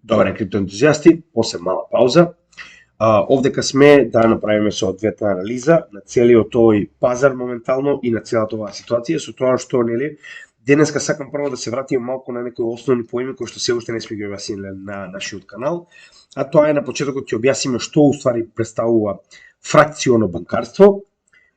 Добре, криптоентузијасти, после мала пауза. Овдека сме да направиме соодветна анализа на целиот овој пазар моментално и на целата оваа ситуација, со тоа што, нели, денеска сакам прво да се вратиме малку на некои основни поими кои што се уште не сме ги објасниле на нашиот канал, а тоа е на почетокот ќе објасниме што уствари представува фракционо банкарство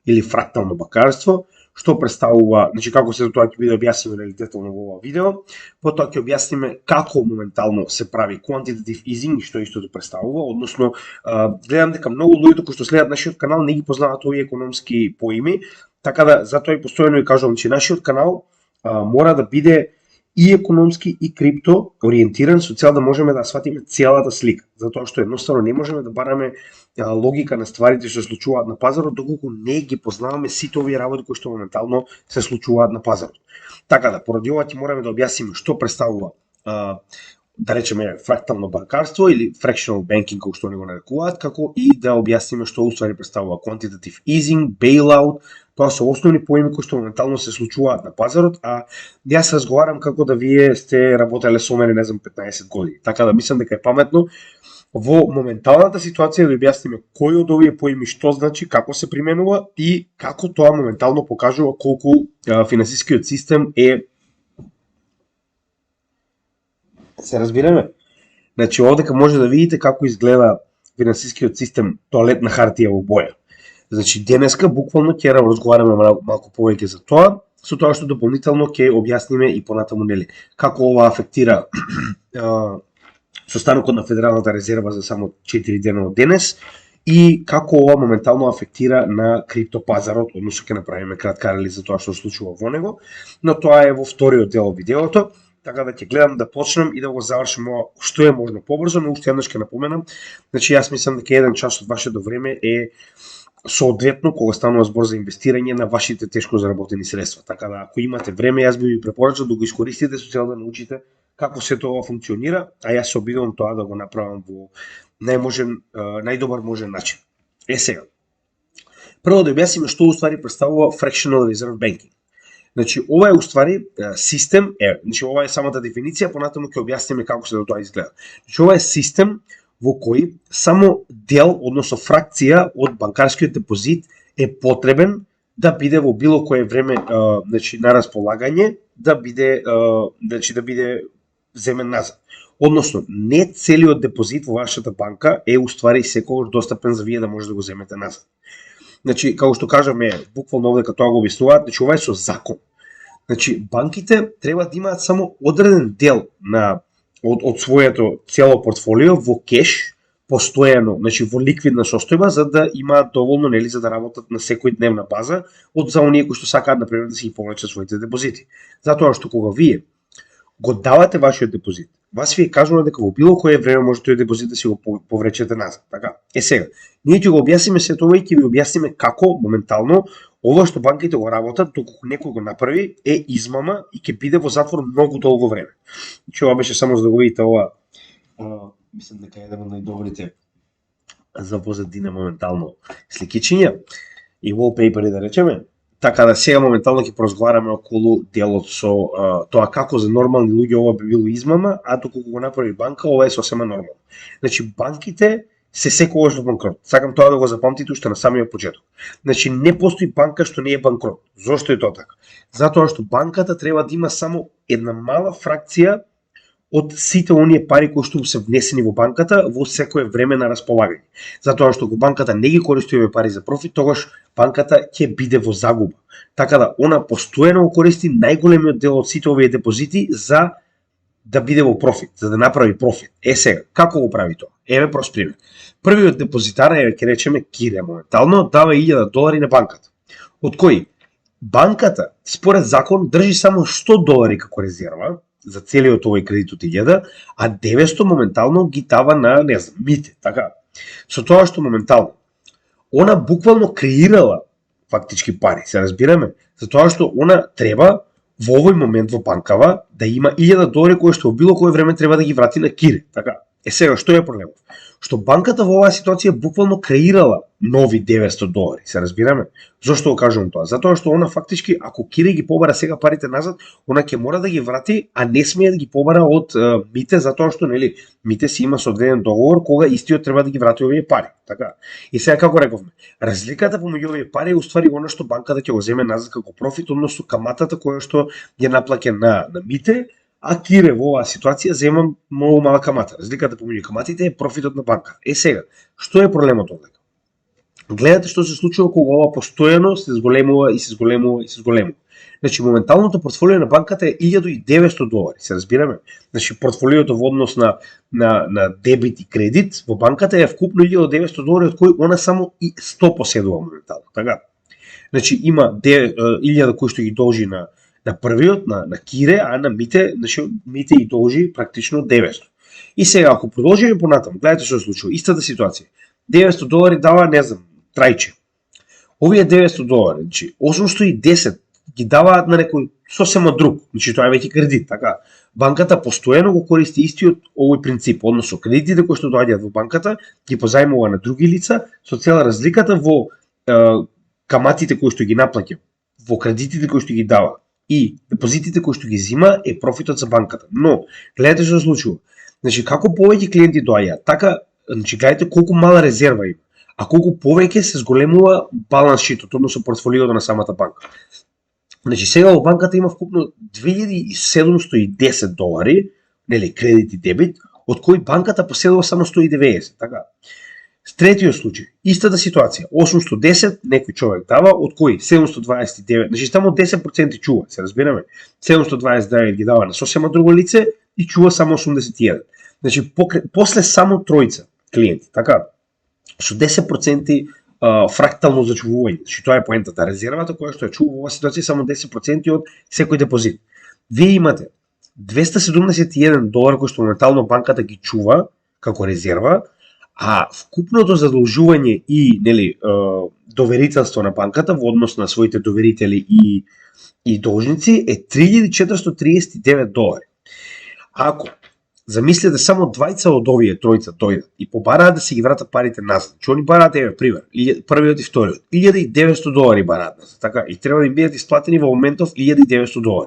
или фрактално банкарство, што представува, значи како се тоа ќе биде објаснено нели детално во ова видео, потоа ќе објасниме како моментално се прави quantitative easing и што истото представува, односно гледам дека многу луѓето кои што следат нашиот канал не ги познаваат овие економски поими, така да затоа и постојано и кажувам, че нашиот канал мора да биде и економски и крипто ориентиран со цел да можеме да сватиме целата слика, затоа што едноставно не можеме да бараме логика на стварите што се случуваат на пазарот доколку не ги познаваме сите овие работи кои што моментално се случуваат на пазарот. Така да, поради ова ќе мораме да објасниме што представува да речеме фрактално банкарство или fractional banking како што не го нарекуваат, како и да објасниме што уствари представува quantitative easing, bailout. Тоа се основни поими кои што моментално се случуваат на пазарот, а јас разговарам како да вие сте работеле со мене, не знам, 15 години. Така да мислам дека е паметно во моменталната ситуација да објасниме кој од овие поими што значи, како се применува и како тоа моментално покажува колку финансискиот систем е. Се разбираме? Значи овдека може да видите како изгледа финансискиот систем тоалетна хартија во боја. Значи денеска буквално ќе разговараме малку повеќе за тоа, со тоа што дополнително ќе објасниме и понатаму нели како ова афектира состанокот на Федералната резерва за само 4 дена од денес и како ова моментално афектира на криптопазарот, односно ќе направиме кратка анализа за тоа што се случува во него, но тоа е во вториот дел од видеото. Така да ќе гледам да почнем и да го завршим ова што е можно побрзо, но уште еднаш ќе напоменам, значи јас мислам дека 1 час од вашето време е соодветно кога станува збор за инвестирање на вашите тешко заработени средства. Така да ако имате време, јас би ви препорачал да го искористите со цел да научите како се тоа функционира, а јас се обидувам тоа да го направам во најдобар можен начин. Сега. Прво да објасниме што уствари представува fractional reserve banking. Значи ова е уствари систем, значи ова е самата дефиниција, понатаму ќе објасниме како се тоа изгледа. Значи ова е систем во кој само дел, односно фракција од банкарскиот депозит е потребен да биде во било кое време значи на располагање, да биде земен назад. Односно не целиот депозит во вашата банка е уствари секогаш достапен за вие да може да го земете назад. Значи, како што кажаме, буквално овде тоа го објаснуваат, значи ова е со закон. Значи, банките треба да имаат само одреден дел од своето цело портфолио во кеш, постојано, значи во ликвидна состојба, за да имаат доволно, нели, за да работат на секој дневна база за оние кои што сакаат например да си ги повлечат своите депозити. Затоа што кога вие го давате вашиот депозит, вас ви е кажано дека во било кое време може тој депозит да си го повречете назад, така? Сега, ние ќе го објасниме сето тоа и ќе ви објасниме како моментално ова што банките го работат, доколку некој го направи, е измама и ќе биде во затвор многу долго време. Значи ова беше само за да го видите ова, мислам дека е еден од најдобрите за позадина моментално сликичиња и wallpaper да речеме. Така да сега моментално ќе поразговараме околу делот со тоа како за нормални луѓе ова би било измама, а доколку го направи банка, ова е сосема нормално. Значи банките се секогаш во банкрот. Сакам тоа да го запамтите уште на самиот почеток. Значи не постои банка што не е банкрот. Зошто е тоа така? Затоа што банката треба да има само една мала фракција од сите оние пари кои што се внесени во банката во секое време на располагање. Затоа што ако банката не ги користи овие пари за профит, тогаш банката ќе биде во загуба. Така да она постојано користи најголемиот дел од сите овие депозити за да биде во профит, за да направи профит. Сега, како го прави тоа? Еве прост пример. Првиот депозитар, ќе речеме Кире моментално, дава $1000 на банката. Од кои банката според закон држи само $100 како резерва за целиот овој кредит од 1000, а 900 моментално ги дава на, не знам, Мите, така. Со тоа што моментално она буквално креирала фактички пари, се разбираме, за тоа што она треба во овој момент во банкава да има $1000 кои што во било кое време треба да ги врати на Кире, така. Сега што е проблемот? што банката во оваа ситуација буквално креирала нови $900. Се разбираме? Зошто го кажувам тоа? Затоа што она фактички, ако Кире ги побара сега парите назад, она ќе мора да ги врати, а не смее да ги побара од Мите, затоа што нели Мите си има соодветен договор кога истиот треба да ги врати овие пари. Така. И сега како рековме, разликата помеѓу овие пари е уствари она што банката ќе го земе назад како профит, односно каматата која што ја наплаќа на Мите, а Кире во оваа ситуација зема многу мала камата. Разликата помеѓу каматите е профитот на банка. Сега, што е проблемот овде? Гледате што се случува кога ова постојано се зголемува и се зголемува и се зголемува. Значи, моменталното портфолио на банката е $1.900, се разбираме? Значи, портфолиото во однос на дебит и кредит во банката е вкупно $1.900, од кои она само и 100 поседува моментално. Така? Значи, има 1000 кои што ги должи на првиот, на Кире, а на Мите, значи, Мите и должи практично 900. И сега, ако продолжиме понатаму, гледате што се случува, истата ситуација. $900 дава, не знам, трајче. Овие $900, значи 810 ги даваат на некој сосема друг, значи тоа е веќе кредит, така. Банката постојано го користи истиот овој принцип, односно кредитите кои што доаѓаат во банката ги позајмува на други лица со цел разликата во каматите кои што ги наплаќа, во кредитите кои што ги дава и депозитите кои што ги зима е профитот за банката. Но гледате што се случува. Значи како повеќе клиенти доаѓаат, така, значи гледате колку мала резерва има. А колку повеќе се зголемува баланс шитот, односно портфолиото на самата банка. Значи сега во банката има вкупно $2710, нели, кредит и дебит, од кои банката поседува само 190, така. Третиот случај, истата ситуација, 810 некој човек дава, од кои 729, значи само 10% чува, се разбираме. 729 ги дава на сосема друго лице и чува само 81. Значи после само тројца клиенти, така. Со 10% фрактално зачувување. Значи тоа е поентата. Резервата која што ја чува во оваа ситуација само 10% од секој депозит. Вие имате $271 кој што моментално банката ги чува како резерва, а вкупното задолжување и нели доверителство на банката во однос на своите доверители и должници е $3439. Ако замислете само двајца од овие тројца дојдат и побараат да се ги вратат парите назад. Че они бараат, еве пример, првиот и вториот, $1.900 бараат назад, така, и треба да им бидат исплатени во моментов $1.900.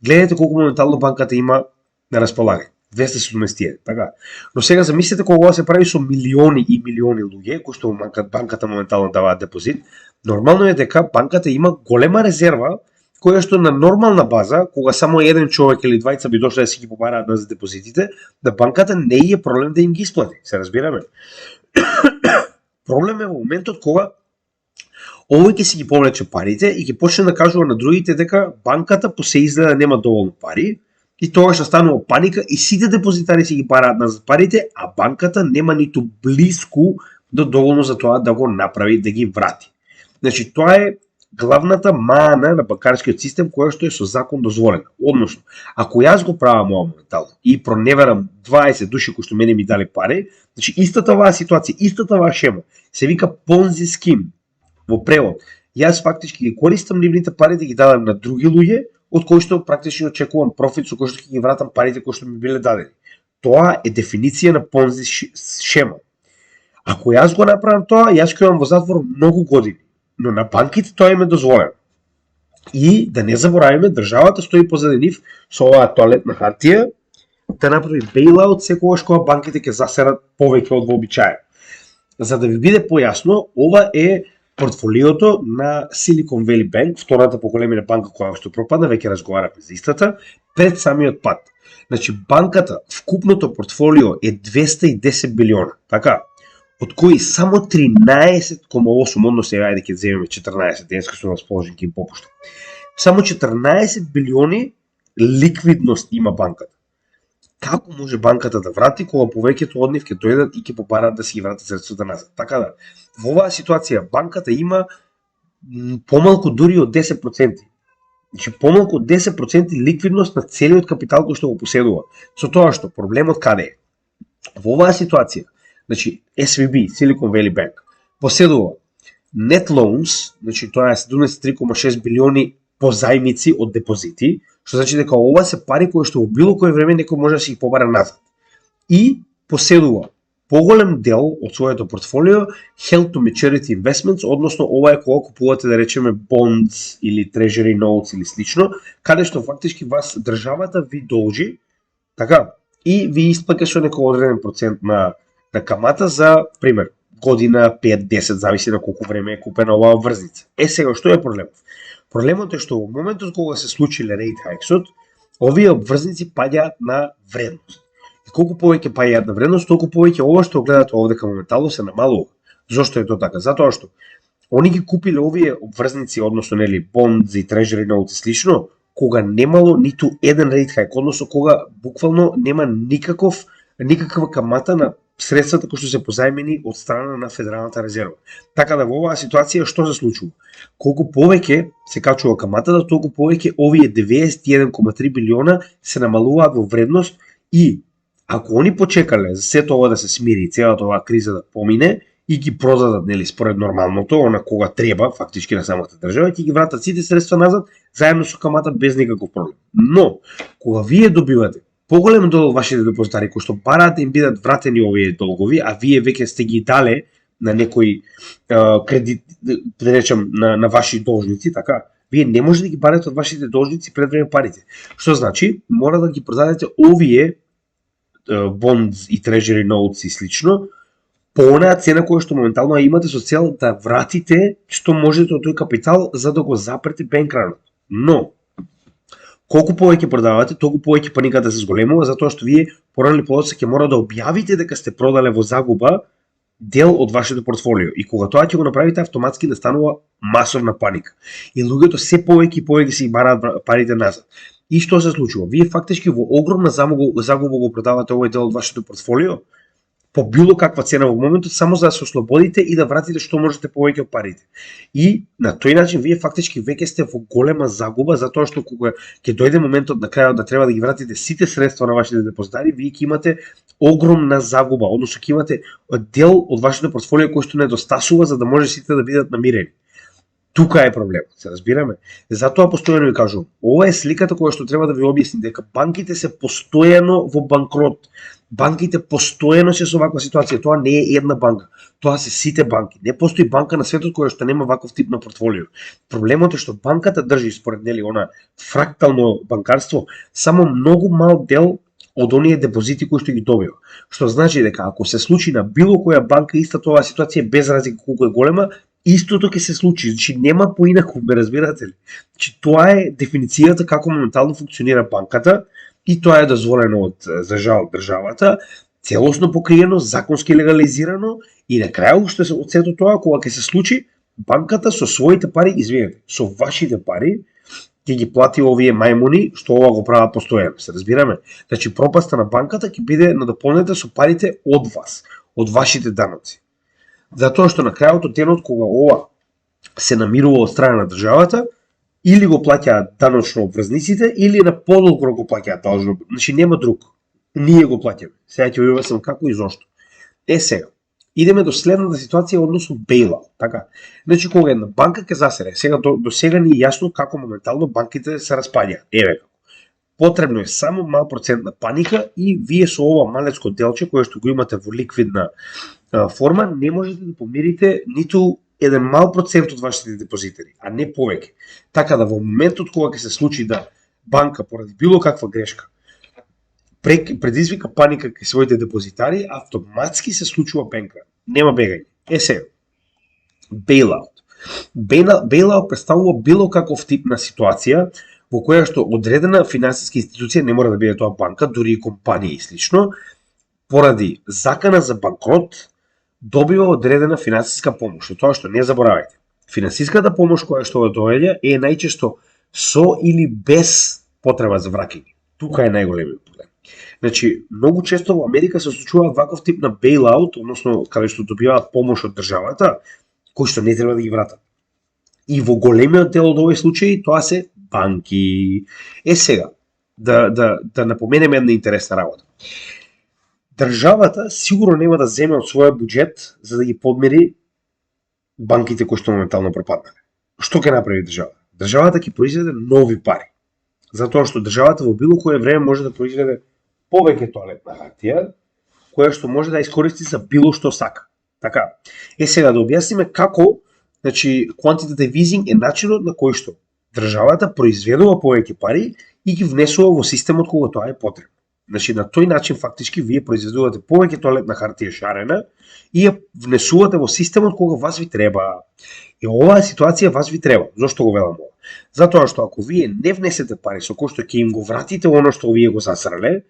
Гледате колку моментално банката има на располагање. 270, така. Но сега замислете кога се прави со милиони и милиони луѓе, кои што банката моментално даваат депозит, нормално е дека банката има голема резерва која што на нормална база, кога само еден човек или двајца би дошле да си ги побараат на депозитите, да банката не е проблем да им ги исплати, се разбираме. Проблем е во моментот кога овој ќе си ги повлече парите и ќе почне да кажува на другите дека банката по се изгледа нема доволно пари и тогаш станува паника и сите депозитари си ги бараат назад парите, а банката нема ниту блиску до доволно за тоа да го направи, да ги врати. Значи тоа е главната мана на банкарскиот систем која што е со закон дозволена. Односно, ако јас го правам ова моментално и проневерам 20 души кои што мене ми дали пари, значи истата оваа ситуација, истата оваа шема се вика Ponzi scheme во превод. Јас фактички ги користам нивните пари да ги дадам на други луѓе, од кои што практично очекувам профит со кој што ќе ги вратам парите кои што ми биле дадени. Тоа е дефиниција на Ponzi шема. Ако јас го направам тоа, јас ќе имам во затвор многу години. Но на банките тоа им е дозволено. И да не забораваме, државата стои позади нив со оваа тоалетна хартија да направи бейлаут секогаш кога банките ќе засерат повеќе од вообичаено. За да ви биде појасно, ова е портфолиото на Silicon Valley Bank, втората по големина банка која што пропадна, веќе разговараме за истата, пред самиот пат. Значи банката, вкупното портфолио е 210 билиона, така? Од кои само 13,8, односно ајде ќе земеме 14, денеска сум расположен ќе им попуштам. Само 14 билиони ликвидност има банката. Како може банката да врати кога повеќето од нив ќе дојдат и ќе побараат да си ги вратат средствата назад? Така да, во оваа ситуација банката има помалку дури од 10%. Значи помалку од 10% ликвидност на целиот капитал кој што го поседува. Со тоа што проблемот каде е? Во оваа ситуација, значи SVB, Silicon Valley Bank, поседува net loans, значи тоа е 73,6 билиони позајмици од депозити, што значи дека ова се пари кои што во било кој време некој може да си ги побара назад. И поседува поголем дел од своето портфолио held to maturity investments, односно ова е кога купувате да речеме bonds или treasury notes или слично, каде што фактички вас државата ви должи, така, и ви исплаќа со некој одреден процент на камата за пример година 5-10, зависи на колку време е купена оваа врзница. Сега што е проблемот? Проблемот е што во моментот кога се случиле rate hikes-от, овие обврзници паѓаат на вредност. И колку повеќе паѓаат на вредност, толку повеќе ова што гледате овдека моментално се намалува. Зошто е тоа така? Затоа што они ги купиле овие обврзници, односно нели bonds и treasury notes и слично, кога немало ниту еден rate hike, односно кога буквално нема никаква камата на средствата кои што се позајмени од страна на Федералната резерва. Така да во оваа ситуација што се случува? Колку повеќе се качува каматата, толку повеќе овие 91,3 билиона се намалуваат во вредност и ако они почекале за сето ова да се смири и целата оваа криза да помине и ги продадат нели според нормалното, она кога треба фактички на самата држава, ќе ги вратат сите средства назад заедно со камата без никаков проблем. Но кога вие добивате поголем дел од вашите депозитари кои што бараат да им бидат вратени овие долгови, а вие веќе сте ги дале на некој кредит, да речем на ваши должници, така, вие не може да ги барате од вашите должници пред време парите. Што значи, мора да ги продадете овие bonds и treasury notes и слично по онаа цена која што моментално имате со цел да вратите што можете од тој капитал за да го запрете бенкранот. Но колку повеќе продавате, толку повеќе паниката се зголемува, затоа што вие порано или подоцна ќе мора да објавите дека сте продале во загуба дел од вашето портфолио. И кога тоа ќе го направите, автоматски настанува масовна паника. И луѓето се повеќе и повеќе си бараат парите назад. И што се случува? Вие фактички во огромна загуба го продавате овој дел од вашето портфолио по било каква цена во моментот, само за да се ослободите и да вратите што можете повеќе од парите. И на тој начин вие фактички веќе сте во голема загуба, затоа што кога ќе дојде моментот на крајот да треба да ги вратите сите средства на вашите депозитари, вие ќе имате огромна загуба, односно ќе имате дел од вашето портфолио кој што недостасува за да може сите да бидат намирени. Тука е проблемот, се разбираме. Затоа постојано ви кажувам, ова е сликата која што треба да ви објасни дека банките се постојано во банкрот. Банките постојано се со ваква ситуација. Тоа не е една банка, тоа се сите банки. Не постои банка на светот која што нема ваков тип на портфолио. Проблемот е што банката држи според нели она фрактално банкарство само многу мал дел од оние депозити кои што ги добива. Што значи дека ако се случи на било која банка истата оваа ситуација без разлика колку е голема, истото ќе се случи, значи нема поинаку, ме разбирате ли? Значи тоа е дефиницијата како моментално функционира банката и тоа е дозволено од за жал државата, целосно покриено, законски легализирано и на крајот уште од сето тоа кога ќе се случи, банката со своите пари, извинете, со вашите пари ќе ги плати овие мајмуни што ова го прават постојано, се разбираме? Значи пропаста на банката ќе биде надополнета со парите од вас, од вашите даноци. Затоа што на крајот од денот кога ова се намирува од страна на државата, или го плаќаат даночно обврзниците, или на подолго го плаќаат должно. Значи нема друг. Ние го плаќаме. Сега ќе ви објаснам како и зошто. Сега, идеме до следната ситуација односно бейлаут, така. Значи кога една банка ќе засере, сега до сега ни е јасно како моментално банките се распаѓаат. Еве како. Потребно е само мал процент на паника и вие со ова малецко делче кое што го имате во ликвидна форма не можете да помирите ниту еден мал процент од вашите депозитари, а не повеќе. Така да во моментот кога ќе се случи да банка поради било каква грешка предизвика паника кај своите депозитари, автоматски се случува бенкран. Нема бегање. Сега, бейлаут. Бейлаут представува било каков тип на ситуација во која што одредена финансиска институција, не мора да биде тоа банка, дури и компанија и слично, поради закана за банкрот, добива одредена финансиска помош. Тоа што не заборавајте. Финансиската помош која што доаѓа е најчесто со или без потреба за враќање. Тука е најголемиот проблем. Значи, многу често во Америка се случува ваков тип на бейлаут, односно каде што добиваат помош од државата, кои што не треба да ги вратат. И во големиот дел од овој случаи тоа се банки. Сега, да напоменеме една интересна работа. Државата сигурно нема да земе од својот буџет за да ги подмири банките кои што моментално пропаднале. Што ќе направи државата? Државата ќе произведе нови пари. Затоа што државата во било кое време може да произведе повеќе тоалетна хартија, која што може да искористи за било што сака. Така. Сега да објасниме како, значи, quantitative easing е начинот на кој што државата произведува повеќе пари и ги внесува во системот кога тоа е потребно. Значи, на тој начин фактички вие произведувате повеќе тоалетна хартија шарена и ја внесувате во системот кога вас ви треба. И оваа ситуација вас ви треба. Зошто го велам ова? Затоа што ако вие не внесете пари со кој што ќе им го вратите оно што вие го засрале,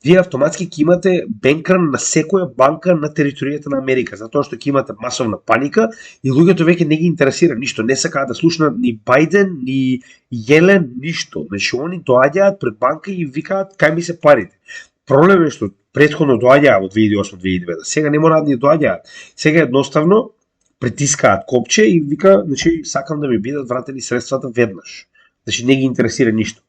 вие автоматски ќе имате бенкран на секоја банка на територијата на Америка, затоа што ќе имате масовна паника и луѓето веќе не ги интересира ништо, не сакаат да слушнат ни Бајден, ни Јелен, ништо. Значи они доаѓаат пред банка и викаат кај ми се парите. Проблем е што претходно доаѓаа во 2008-2009, сега не мораат да доаѓаат. Сега едноставно притискаат копче и вика, значи сакам да ми бидат вратени средствата веднаш. Значи не ги интересира ништо.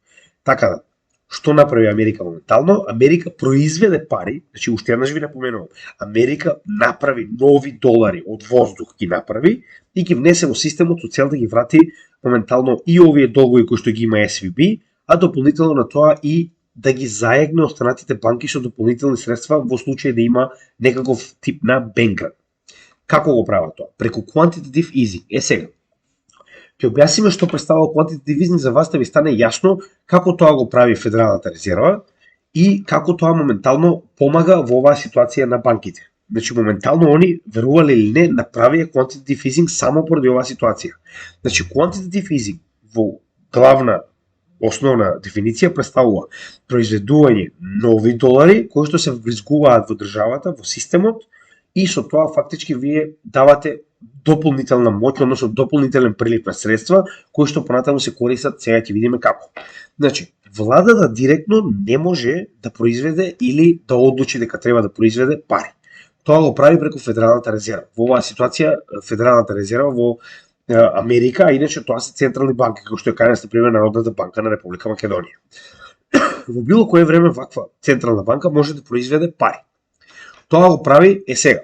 Така да, што направи Америка моментално? Америка произведе пари, значи уште еднаш ви напоменувам, Америка направи нови долари од воздух ги направи и ги внесе во системот со цел да ги врати моментално и овие долгови кои што ги има SVB, а дополнително на тоа и да ги заегне останатите банки со дополнителни средства во случај да има некаков тип на бенкран. Како го прават тоа? Преку quantitative easing. Сега, ќе објасниме што представува quantitative easing за вас да ви стане јасно како тоа го прави Федералната резерва и како тоа моментално помага во оваа ситуација на банките. Значи, моментално они, верувале или не, направија quantitative easing само поради оваа ситуација. Значи, quantitative easing во главна основна дефиниција представува произведување нови долари кои што се вбризгуваат во државата, во системот, и со тоа фактички вие давате дополнителна моќ, односно дополнителен прилив на средства, кои што понатаму се користат, сега ќе видиме како. Значи, владата директно не може да произведе или да одлучи дека треба да произведе пари. Тоа го прави преку Федералната резерва. Во оваа ситуација, Федералната резерва во Америка, а иначе тоа се централни банки, како што е кај нас, например, Народната банка на Република Македонија. Во било кое време ваква централна банка може да произведе пари. Тоа го прави сега.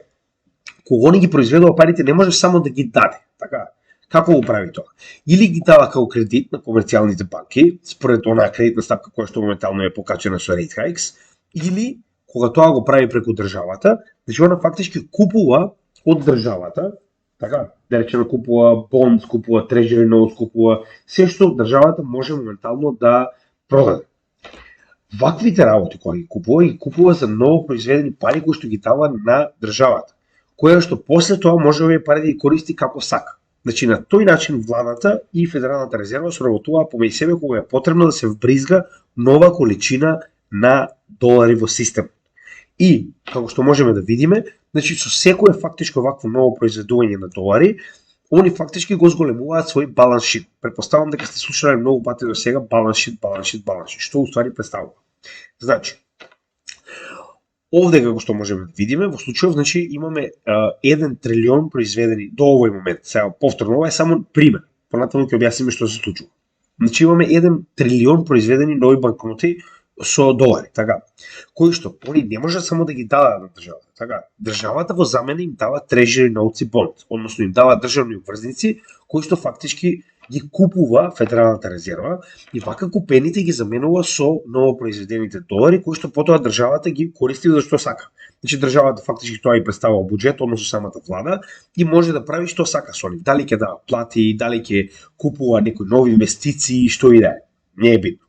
Кога они ги произведува парите, не може само да ги даде. Така, како го прави тоа? Или ги дава како кредит на комерцијалните банки, според онаа кредитна стапка која што моментално е покачена со rate hikes, или кога тоа го прави преку државата, значи она фактички купува од државата, така, да речеме купува бонд, купува treasury notes, купува се што државата може моментално да продаде. Ваквите работи кои ги купува за ново произведени пари кои што ги дава на државата, која што после тоа може овие пари да ги користи како сака. Значи на тој начин владата и Федералната резерва соработуваат помеѓу себе кога е потребно да се вбризга нова количина на долари во системот. И како што можеме да видиме, значи со секое фактичко вакво ново произведување на долари, они фактички го зголемуваат свој баланс шит. Претпоставам дека сте слушале многу пати до сега баланс шит, што уствари представува. Значи, овде како што можеме да видиме, во случајов, значи, имаме 1 трилион произведени до овој момент. Сега, повторно, ова е само пример. Понатаму ќе објасниме што се случува. Значи, имаме 1 трилион произведени нови банкноти со долари, така, кои што они не можат само да ги дадат на државата, така. Државата во замена им дава treasury notes и bond, односно им дава државни обврзници кои што фактички ги купува Федералната резерва и вака купените ги заменува со новопроизведените долари кои што потоа државата ги користи за што сака. Значи државата фактички тоа и представува буџет, односно самата влада, и може да прави што сака со нив. Дали ќе дава плати, дали ќе купува некои нови инвестиции, што и да е. Не е битно.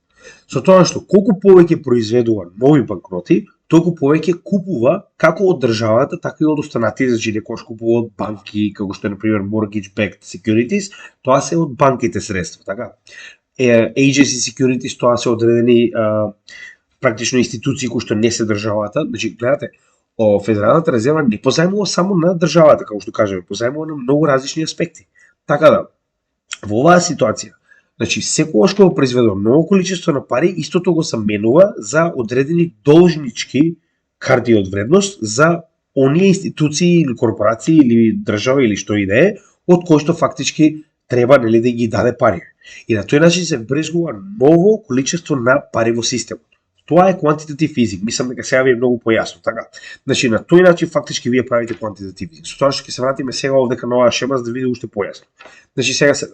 Со тоа што колку повеќе произведува нови банкноти, толку повеќе купува како од државата, така и од останатите, значи некојаш купува од банки, како што е например mortgage-backed securities, тоа се од банките средства, така. Agency securities, тоа се одредени практично институции кои што не се државата, значи гледате, Федералната резерва не позајмува само на државата, како што кажеме, позајмува на многу различни аспекти. Така да, во оваа ситуација, значи, секогаш кога произведува ново количество на пари, истото го заменува за одредени должнички харти од вредност за оние институции или корпорации или држава или што и да е, од кои што фактички треба, нели, да ги даде пари. И на тој начин се вбрезгува ново количество на пари во системот. Тоа е quantitative easing. Мислам дека сега ви е многу појасно, така. Значи на тој начин фактички вие правите quantitative easing. Со тоа што ќе се вратиме сега овдека на оваа шема за да види уште појасно. Значи сега се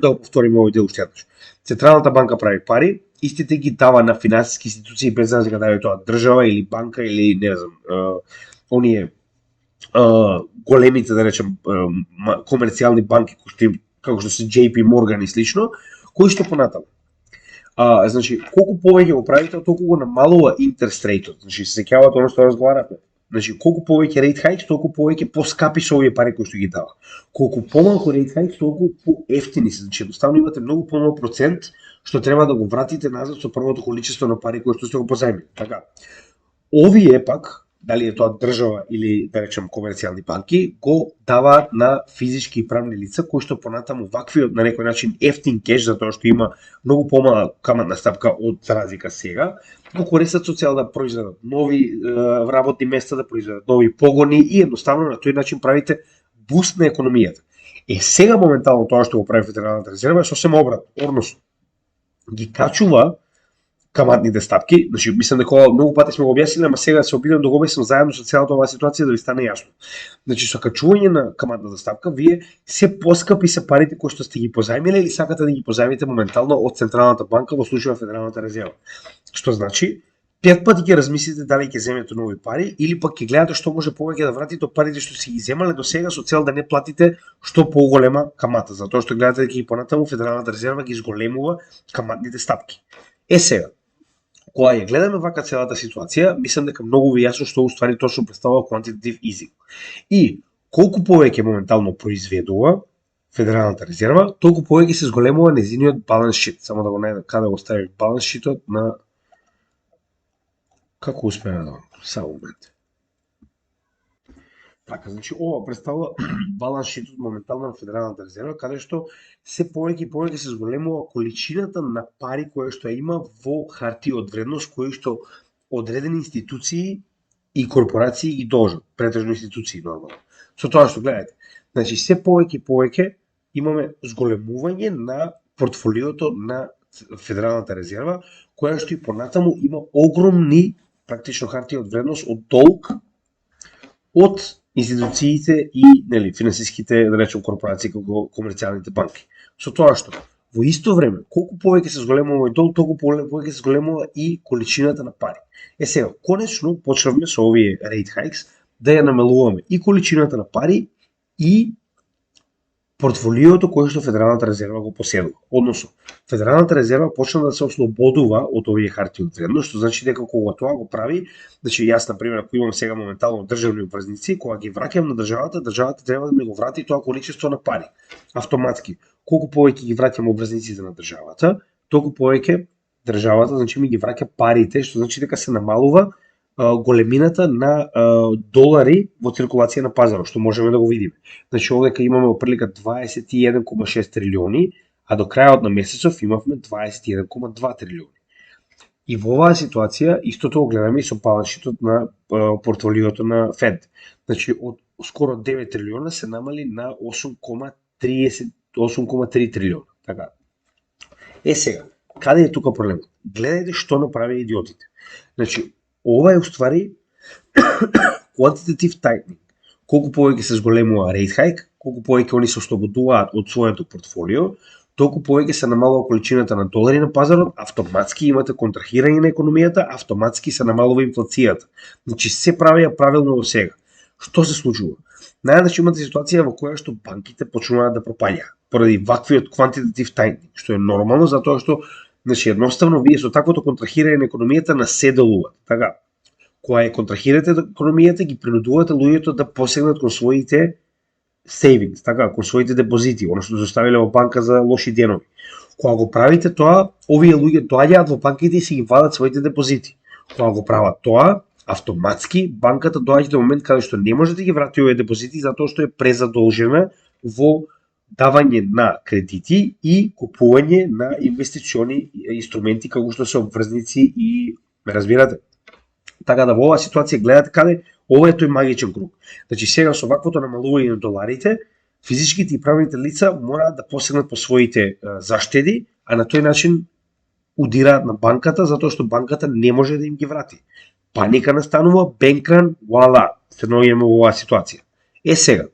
да го повториме овој дел уште еднаш. Централната банка прави пари, истите ги дава на финансиски институции без разлика дали тоа држава или банка или не знам, оние големите, да речем, комерцијални банки како што се JP Morgan и слично, кои што понатаму. Значи, колку повеќе го правите, толку го намалува интерест рейтот. Значи, се сеќавате оно што разговаравме. Значи, колку повеќе рейт хајкс, толку повеќе поскапи се овие пари кои што ги дава. Колку помалку рейт хајкс, толку поевтини се. Значи, едноставно имате многу помал процент што треба да го вратите назад со првото количество на пари кои што сте го позајмили. Така. Овие пак, дали е тоа држава или да речем комерцијални банки, го даваат на физички и правни лица кои што понатаму вакви на некој начин ефтин кеш, затоа што има многу помала каматна стапка од разлика сега, го користат со цел да произведат нови работни места, да произведат нови погони и едноставно на тој начин правите буст на економијата. Сега моментално тоа што го прави Федералната резерва е сосем обратно, односно ги качува каматните стапки, значи мислам дека многу пати сме го објасниле, ама сега се обидам да го објаснам заедно со целата оваа ситуација да ви стане јасно. Значи со качување на каматната стапка вие се поскапи се парите кои што сте ги позајмиле или сакате да ги позајмите моментално од Централната банка, во случајот Федералната резерва. Што значи 5 пати ќе размислите дали ќе земете нови пари или пак ќе гледате што може повеќе да вратите од парите што си ги земале до сега со цел да не платите што поголема камата, затоа што гледате дека и понатаму Федералната резерва ги зголемува каматните стапки. Сега кога ја гледаме вака целата ситуација, мислам дека многу ви јасно што уствари точно представува quantitative easing. И колку повеќе моментално произведува Федералната резерва, толку повеќе се зголемува незиниот баланс шит. Само да го најдам каде го стави баланс шитот на како успеа да само момент. Така, значи ова представува баланс шитот моментално на Федералната резерва, каде што се повеќе и повеќе се зголемува количината на пари која што има во хартија од вредност, кои што одредени институции и корпорации ги должат, претежно институции нормално. Со тоа што гледате, значи се повеќе и повеќе имаме зголемување на портфолиото на Федералната резерва, која што и понатаму има огромни практично хартија од вредност од долг од институциите и нели финансиските, да речем, корпорации како комерцијалните банки. Со тоа што во исто време, колку повеќе се зголемува долг, толку повеќе се зголемува и количината на пари. Сега, конечно почнавме со овие rate hikes да ја намалуваме и количината на пари и портфолиото кое што Федералната резерва го поседува. Односно, Федералната резерва почна да се ослободува од овие хартии од вредност, што значи дека кога тоа го прави, значи јас на пример ако имам сега моментално државни обврзници, кога ги враќам на државата, државата треба да ми го врати тоа количество на пари. Автоматски, колку повеќе ги враќам обврзниците на државата, толку повеќе државата значи ми ги враќа парите, што значи дека се намалува големината на долари во циркулација на пазарот, што можеме да го видиме. Значи овдека имаме опрлика 21,6 трилиони, а до крајот на месецов имавме 21,2 трилиони. И во оваа ситуација истото го гледаме и со баланс шитот на портфолиото на Фед. Значи од скоро 9 трилиона се намали на 8,3 трилиона. Така. Сега, каде е тука проблемот? Гледајте што направи идиотите. Значи, ова е уствари quantitative tightening. Колку повеќе се зголемува rate hike, колку повеќе они се ослободуваат од своето портфолио, толку повеќе се намалува количината на долари на пазарот, автоматски имате контрахирање на економијата, автоматски се намалува инфлацијата. Значи се прави правилно до сега. Што се случува? Најначи имате ситуација во која што банките почнуваат да пропаѓаат поради ваквиот quantitative tightening, што е нормално затоа што значи едноставно вие со таквото контрахирање на економијата наседелувате. Така, кога ја контрахирате економијата, ги принудувате луѓето да посегнат кон своите savings, така, кон своите депозити, оно што оставиле во банка за лоши денови. Кога го правите тоа, овие луѓе доаѓаат во банките и си ги вадат своите депозити. Кога го прават тоа, автоматски банката доаѓа до момент каде што не може да ги врати овие депозити затоа што е презадолжена во давање на кредити и купување на инвестициони инструменти како што се обврзници и ме разбирате. Така да во оваа ситуација гледате каде ова е тој магичен круг. Значи сега со ваквото намалување на доларите, физичките и правните лица мораат да посегнат по своите заштеди, а на тој начин удираат на банката затоа што банката не може да им ги врати. Паника настанува, бенкран, вуала, се наоѓаме во оваа ситуација. Сега,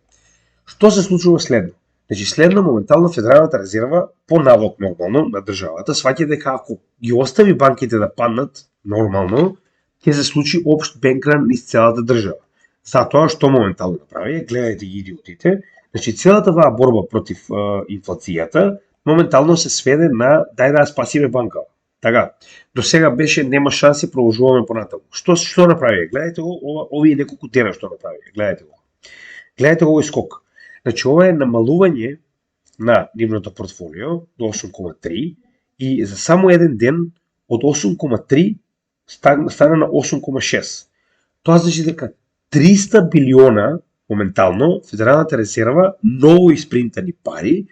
што се случува следно? Значи следно моментално Федералната резерва по навод нормално на државата сваќа дека ако ги остави банките да паднат нормално, ќе се случи општ бенкран низ целата држава. Затоа што моментално направи, гледајте ги идиотите, значи целата оваа борба против инфлацијата моментално се сведе на дај да спасиме банка. Така, до сега беше нема шанси, продолжуваме понатаму. Што направи? Гледајте го, овие неколку дена што направи. Гледајте го. Гледајте го овој скок. Значи ова е намалување на нивното портфолио до 8,3 и за само еден ден од 8,3 стана на 8,6. Тоа значи дека 300 билиона моментално Федералната резерва ново испринтани пари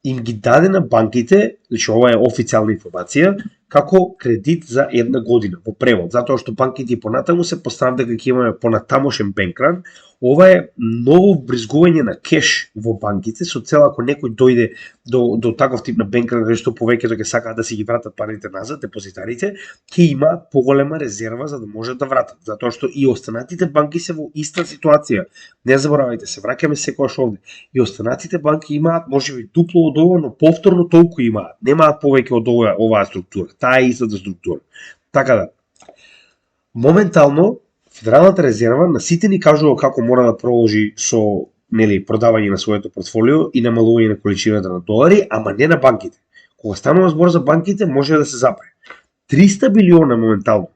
им ги даде на банките, значи ова е официјална информација, како кредит за една година во превод, затоа што банките и понатаму се постават дека ќе имаме понатамошен бенкран. Ова е ново вбризгување на кеш во банките со цел ако некој дојде до таков тип на бенкран, каде што повеќето ќе сакаат да си ги вратат парите назад, депозитарите, ќе имаат поголема резерва за да можат да вратат, затоа што и останатите банки се во иста ситуација. Не заборавајте, се враќаме секогаш овде. И останатите банки имаат можеби дупло од ова, но повторно толку имаат. Немаат повеќе од оваа структура. Таа е истата структура. Така да, моментално Федералната резерва на сите ни кажува како мора да продолжи со продавање на своето портфолио и намалување на количината на долари, ама не на банките. Кога станува збор за банките, може да се запре. 300 билиона моментално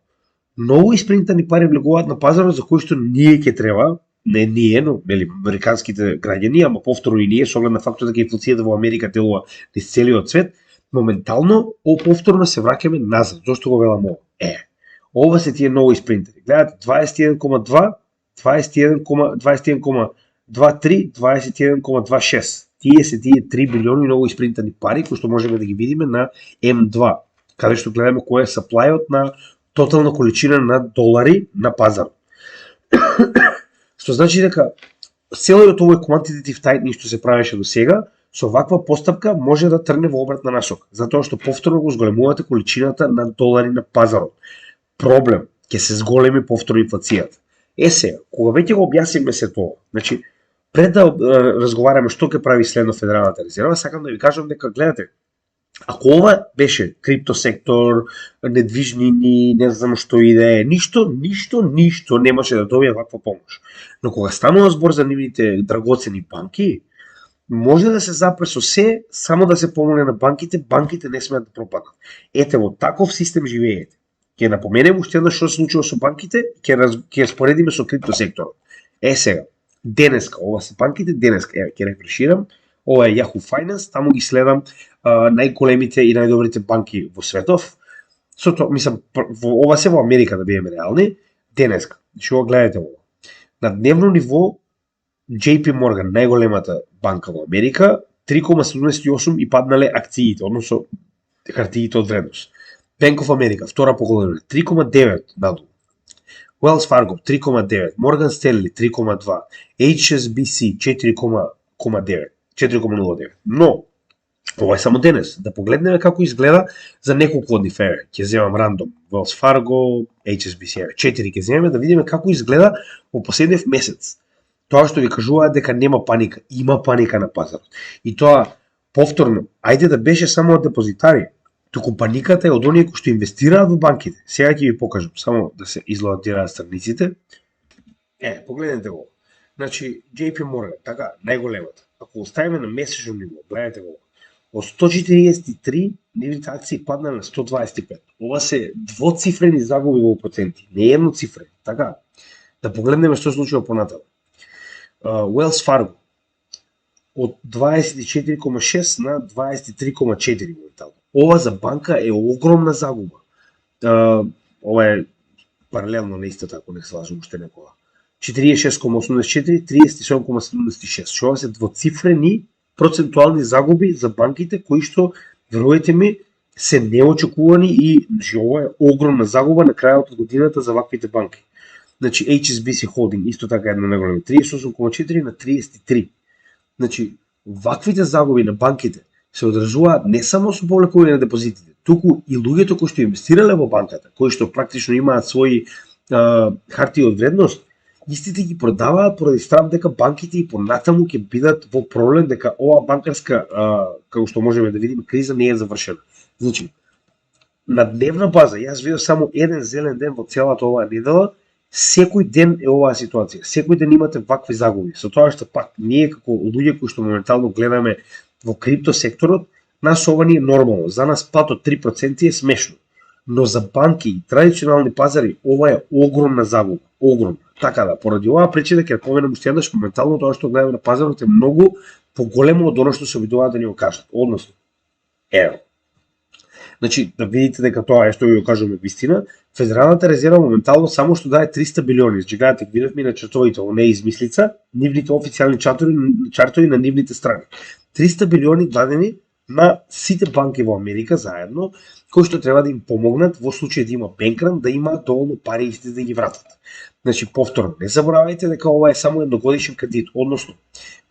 ново испринтани пари влегуваат на пазарот за кои што ние ќе треба, не ние, но американските граѓани, ама повторно и ние, со оглед на фактот дека инфлацијата во Америка делува низ целиот свет, моментално повторно се враќаме назад. Зошто го велам ова? Ова се тие ново испринтери. Гледате 21,2, 21,23, 21,26. Тие се тие 3 билиони ново испринтани пари кои што можеме да ги видиме на М2, каде што гледаме кој е саплајот на тотална количина на долари на пазарот. Што значи дека целиот овој quantitative tightening што се правеше до сега, со ваква постапка може да тргне во обратна насока, затоа што повторно го зголемувате количината на долари на пазарот. Проблем, ќе се зголеми повторно инфлацијата. Сега, кога веќе го објасниме се тоа, значи, пред да разговараме што ќе прави следно Федералната резерва, сакам да ви кажам дека, гледате, ако ова беше криптосектор, недвижнини, не знам што и да е, ништо немаше да добие ваква помош. Но кога станува збор за нивните драгоцени банки, може да се запре со се, само да се помогне на банките не смеат да пропаднат. Ете, во таков систем живеете. Ќе напоменем уште еднаш што се случува со банките, ќе споредиме со криптосекторот. Сега, денеска, ова се банките, денеска, ќе рефреширам, ова е Yahoo Finance, таму ги следам најголемите и најдобрите банки во светов. Ова се во Америка, да бидеме реални, денеска. Значи, ова гледате ова. На дневно ниво, JP Morgan, најголемата банка во Америка, 3,78 и паднале акциите, односно хартиите од вредност. Bank of America, втора по големина, 3,9 надолу. Wells Fargo, 3,9. Morgan Stanley, 3,2. HSBC, 4,09. Но, ова е само денес. Да погледнеме како изгледа за неколку од нив. Ќе земам рандом. Wells Fargo, HSBC, 4 ќе земеме да видиме како изгледа во последниот месец. Тоа што ви кажуваат дека нема паника. Има паника на пазарот. И тоа, повторно, ајде да беше само од депозитари. Туку паниката е од оние кои што инвестираат во банките. Сега ќе ви покажам, само да се излоадираат страниците. Погледнете го. Значи, JP Morgan, така, најголемата. Ако оставиме на месечно ниво, гледате го. Од 143 нивните акции падна на 125. Ова се двоцифрени загуби во проценти, не едноцифрени. Така, да погледнеме што се случува понатаму. Wells Fargo од 24,6 на 23,4 моментално. Ова за банка е огромна загуба. Ова е паралелно на истата, ако не се лажам уште некога. 46,84, 37,76. Што се двоцифрени процентуални загуби за банките кои што, верувајте ми, се неочекувани и ова е огромна загуба на крајот од годината за ваквите банки. Значи HSBC Holding исто така едно најголемо, 38,4 на 33. Значи, ваквите загуби на банките се одржуваат не само со повлекување на депозитите, туку и луѓето кои што инвестирале во банката, кои што практично имаат своји хартии од вредност, истите ги продаваат поради страв дека банките и понатаму ќе бидат во проблем, дека ова банкарска, како што можеме да видиме, криза не е завршена. Значи, на дневна база, јас видов само еден зелен ден во целата оваа недела, секој ден е оваа ситуација. Секој ден имате вакви загуби. Со тоа што пак ние како луѓе кои што моментално гледаме во крипто секторот, нас ова не е нормално. За нас пат од 3% е смешно. Но за банки и традиционални пазари ова е огромна загуба, огромна. Така да, поради оваа причина ќе поменам уште еднаш, моментално тоа што гледаме на пазарот е многу поголемо од оно што се обидуваат да ни го кажат. Односно, ево. Значи, да видите дека тоа е што ви го кажуваме вистина, Федералната резерва моментално само што дае 300 билиони. Гледате, видовме на чартовите, ово не е измислица, нивните официјални чартови на нивните страни. 300 билиони дадени на сите банки во Америка заедно, кои што треба да им помогнат во случај да има бенкран, да имаат доволно пари исти да ги вратат. Значи, повторно, не заборавајте дека ова е само едногодишен кредит, односно,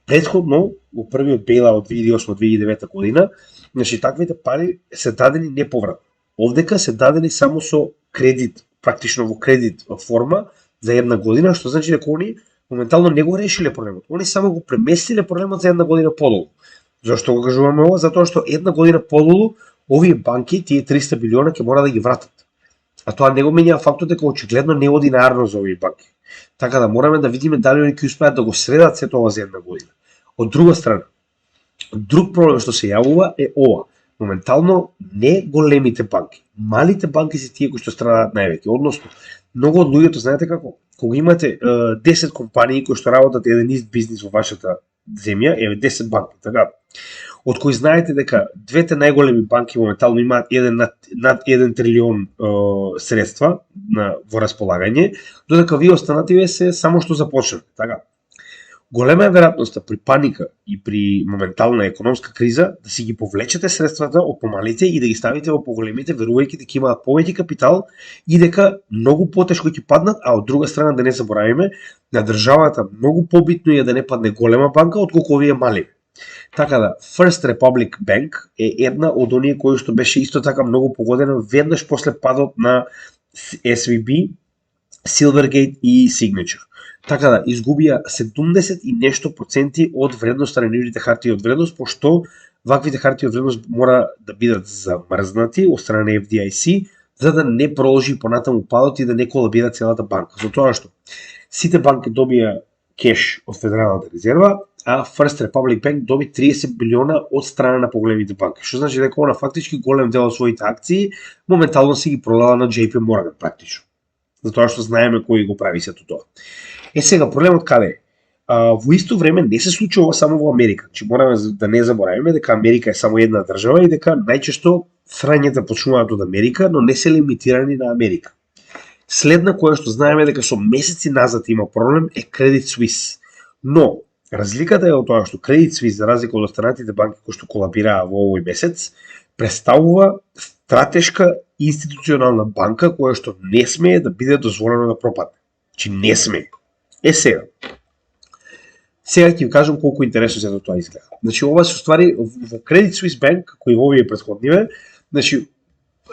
предходно, во првиот бејла од 2008-2009 година, значи, таквите пари се дадени неповратно. Овдека се дадени само со кредит, практично во кредит форма за една година, што значи дека они моментално не го решиле проблемот. Они само го преместиле проблемот за една година подолу. Зошто го кажуваме ова? Затоа што една година подолу овие банки, тие 300 билиона ќе мора да ги вратат. А тоа не го менја фактот дека очигледно не оди наарно за овие банки. Така да мораме да видиме дали они ќе успеат да го средат сето ова за една година. Од друга страна, друг проблем што се јавува е ова. Моментално не големите банки, малите банки се тие кои што страдаат највеќе. Односно, многу од луѓето знаете како, кога имате 10 компании кои што работат еден ист бизнис во вашата земја, еве 10 банки, така. Од кои знаете дека двете најголеми банки моментално имаат над 1 трилион средства во располагање, додека вие останативе се само што започнате, така. Голема е веројатноста при паника и при моментална економска криза да си ги повлечете средствата од помалите и да ги ставите во поголемите, верувајќи дека имаат повеќе капитал и дека многу потешко ќе паднат, а од друга страна да не заборавиме, на државата многу побитно е да не падне голема банка отколку овие мали. Така да, First Republic Bank е една од оние кои што беше исто така многу погодена веднаш после падот на SVB, Silvergate и Signature. Така да, изгубија 70 и нешто проценти од вредноста на нивните хартии од вредност, пошто ваквите хартии од вредност мора да бидат замрзнати од страна на FDIC, за да не продолжи понатаму падот и да не колабира целата банка. Затоа што сите банки добија кеш од Федералната резерва, а First Republic Bank доби 30 билиона од страна на поголемите банки. Што значи дека она фактички голем дел од своите акции моментално си ги продала на JP Morgan практично. Затоа што знаеме кој го прави сето тоа. Сега, проблемот каде е? Во исто време не се случува само во Америка. Значи, мораме да не заборавиме дека Америка е само една држава и дека најчесто фрањата почнуваат од Америка, но не се лимитирани на Америка. Следна која што знаеме дека со месеци назад има проблем е Credit Suisse. Но, разликата е од тоа што Credit Suisse, за разлика од останатите банки кои што колабираа во овој месец, представува стратешка институционална банка која што не смее да биде дозволено да пропадне. Значи не смее. Сега. Сега ќе ви кажам колку интересно се тоа изгледа. Значи ова се ствари во Credit Suisse Bank, кој во овие претходниве, значи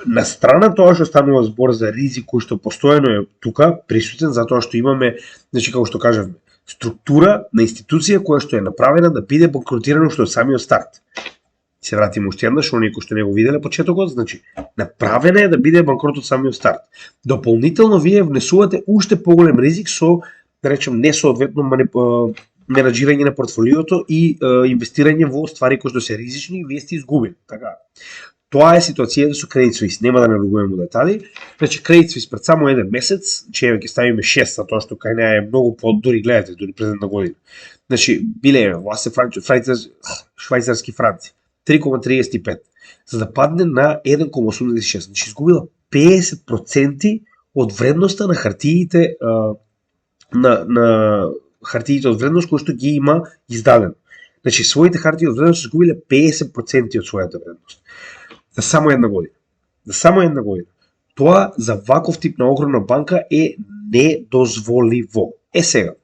на страна тоа што станува збор за ризик кој што постојано е тука присутен, затоа што имаме, значи како што кажавме, структура на институција која што е направена да биде банкротирана уште од самиот старт. Се вратиме уште еднаш, оние кои што не го виделе почетокот, значи направена е да биде банкрот од самиот старт. Дополнително вие внесувате уште поголем ризик со, да речем, несоодветно менаџирање на портфолиото и инвестирање во ствари кои што се ризични и вие сте изгубени. Така. Тоа е ситуацијата со Credit Suisse, нема да навлегуваме во детали. Значи Credit Suisse пред само еден месец, че ќе ставиме 6, затоа што кај неа е многу дури гледате, дури пред една година. Значи биле власте швајцарски франци 3,35, за да падне на 1,86. Значи изгубила 50% од вредноста на хартиите на хартиите од вредност кои што ги има издадено. Значи своите хартии од вредност изгубиле 50% од својата вредност. За само една година. За само една година. Тоа за ваков тип на огромна банка е недозволиво. Сега,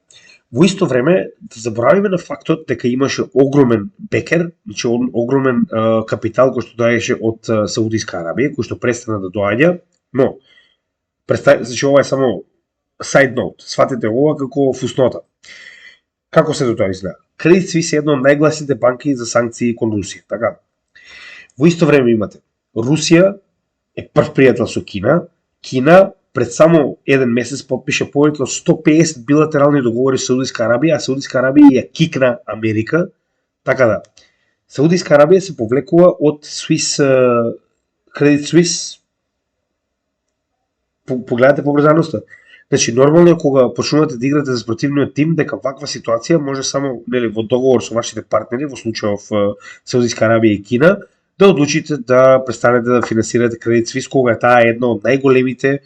во исто време, да заборавиме на фактот дека имаше огромен бекер, значи огромен капитал кој што доаѓаше од Саудиска Арабија, кој што престана да доаѓа, но значи ова е само side note, сватете ова како фуснота. Како се до тоа изгледа? Credit Suisse е една од најгласните банки за санкции кон Русија, така? Во исто време имате Русија е прв пријател со Кина. Кина пред само еден месец подпише повеќе од 150 билатерални договори со Саудиска Арабија, а Саудиска Арабија ја кикна Америка. Така да, Саудиска Арабија се повлекува од Credit Suisse. Погледате побрзаноста. Значи, нормално е кога почнувате да играте за спротивниот тим, дека ваква ситуација може само во договор со вашите партнери, во случајов Саудиска Арабија и Кина, да одлучите да престанете да финансирате Credit Suisse, кога е таа една од најголемите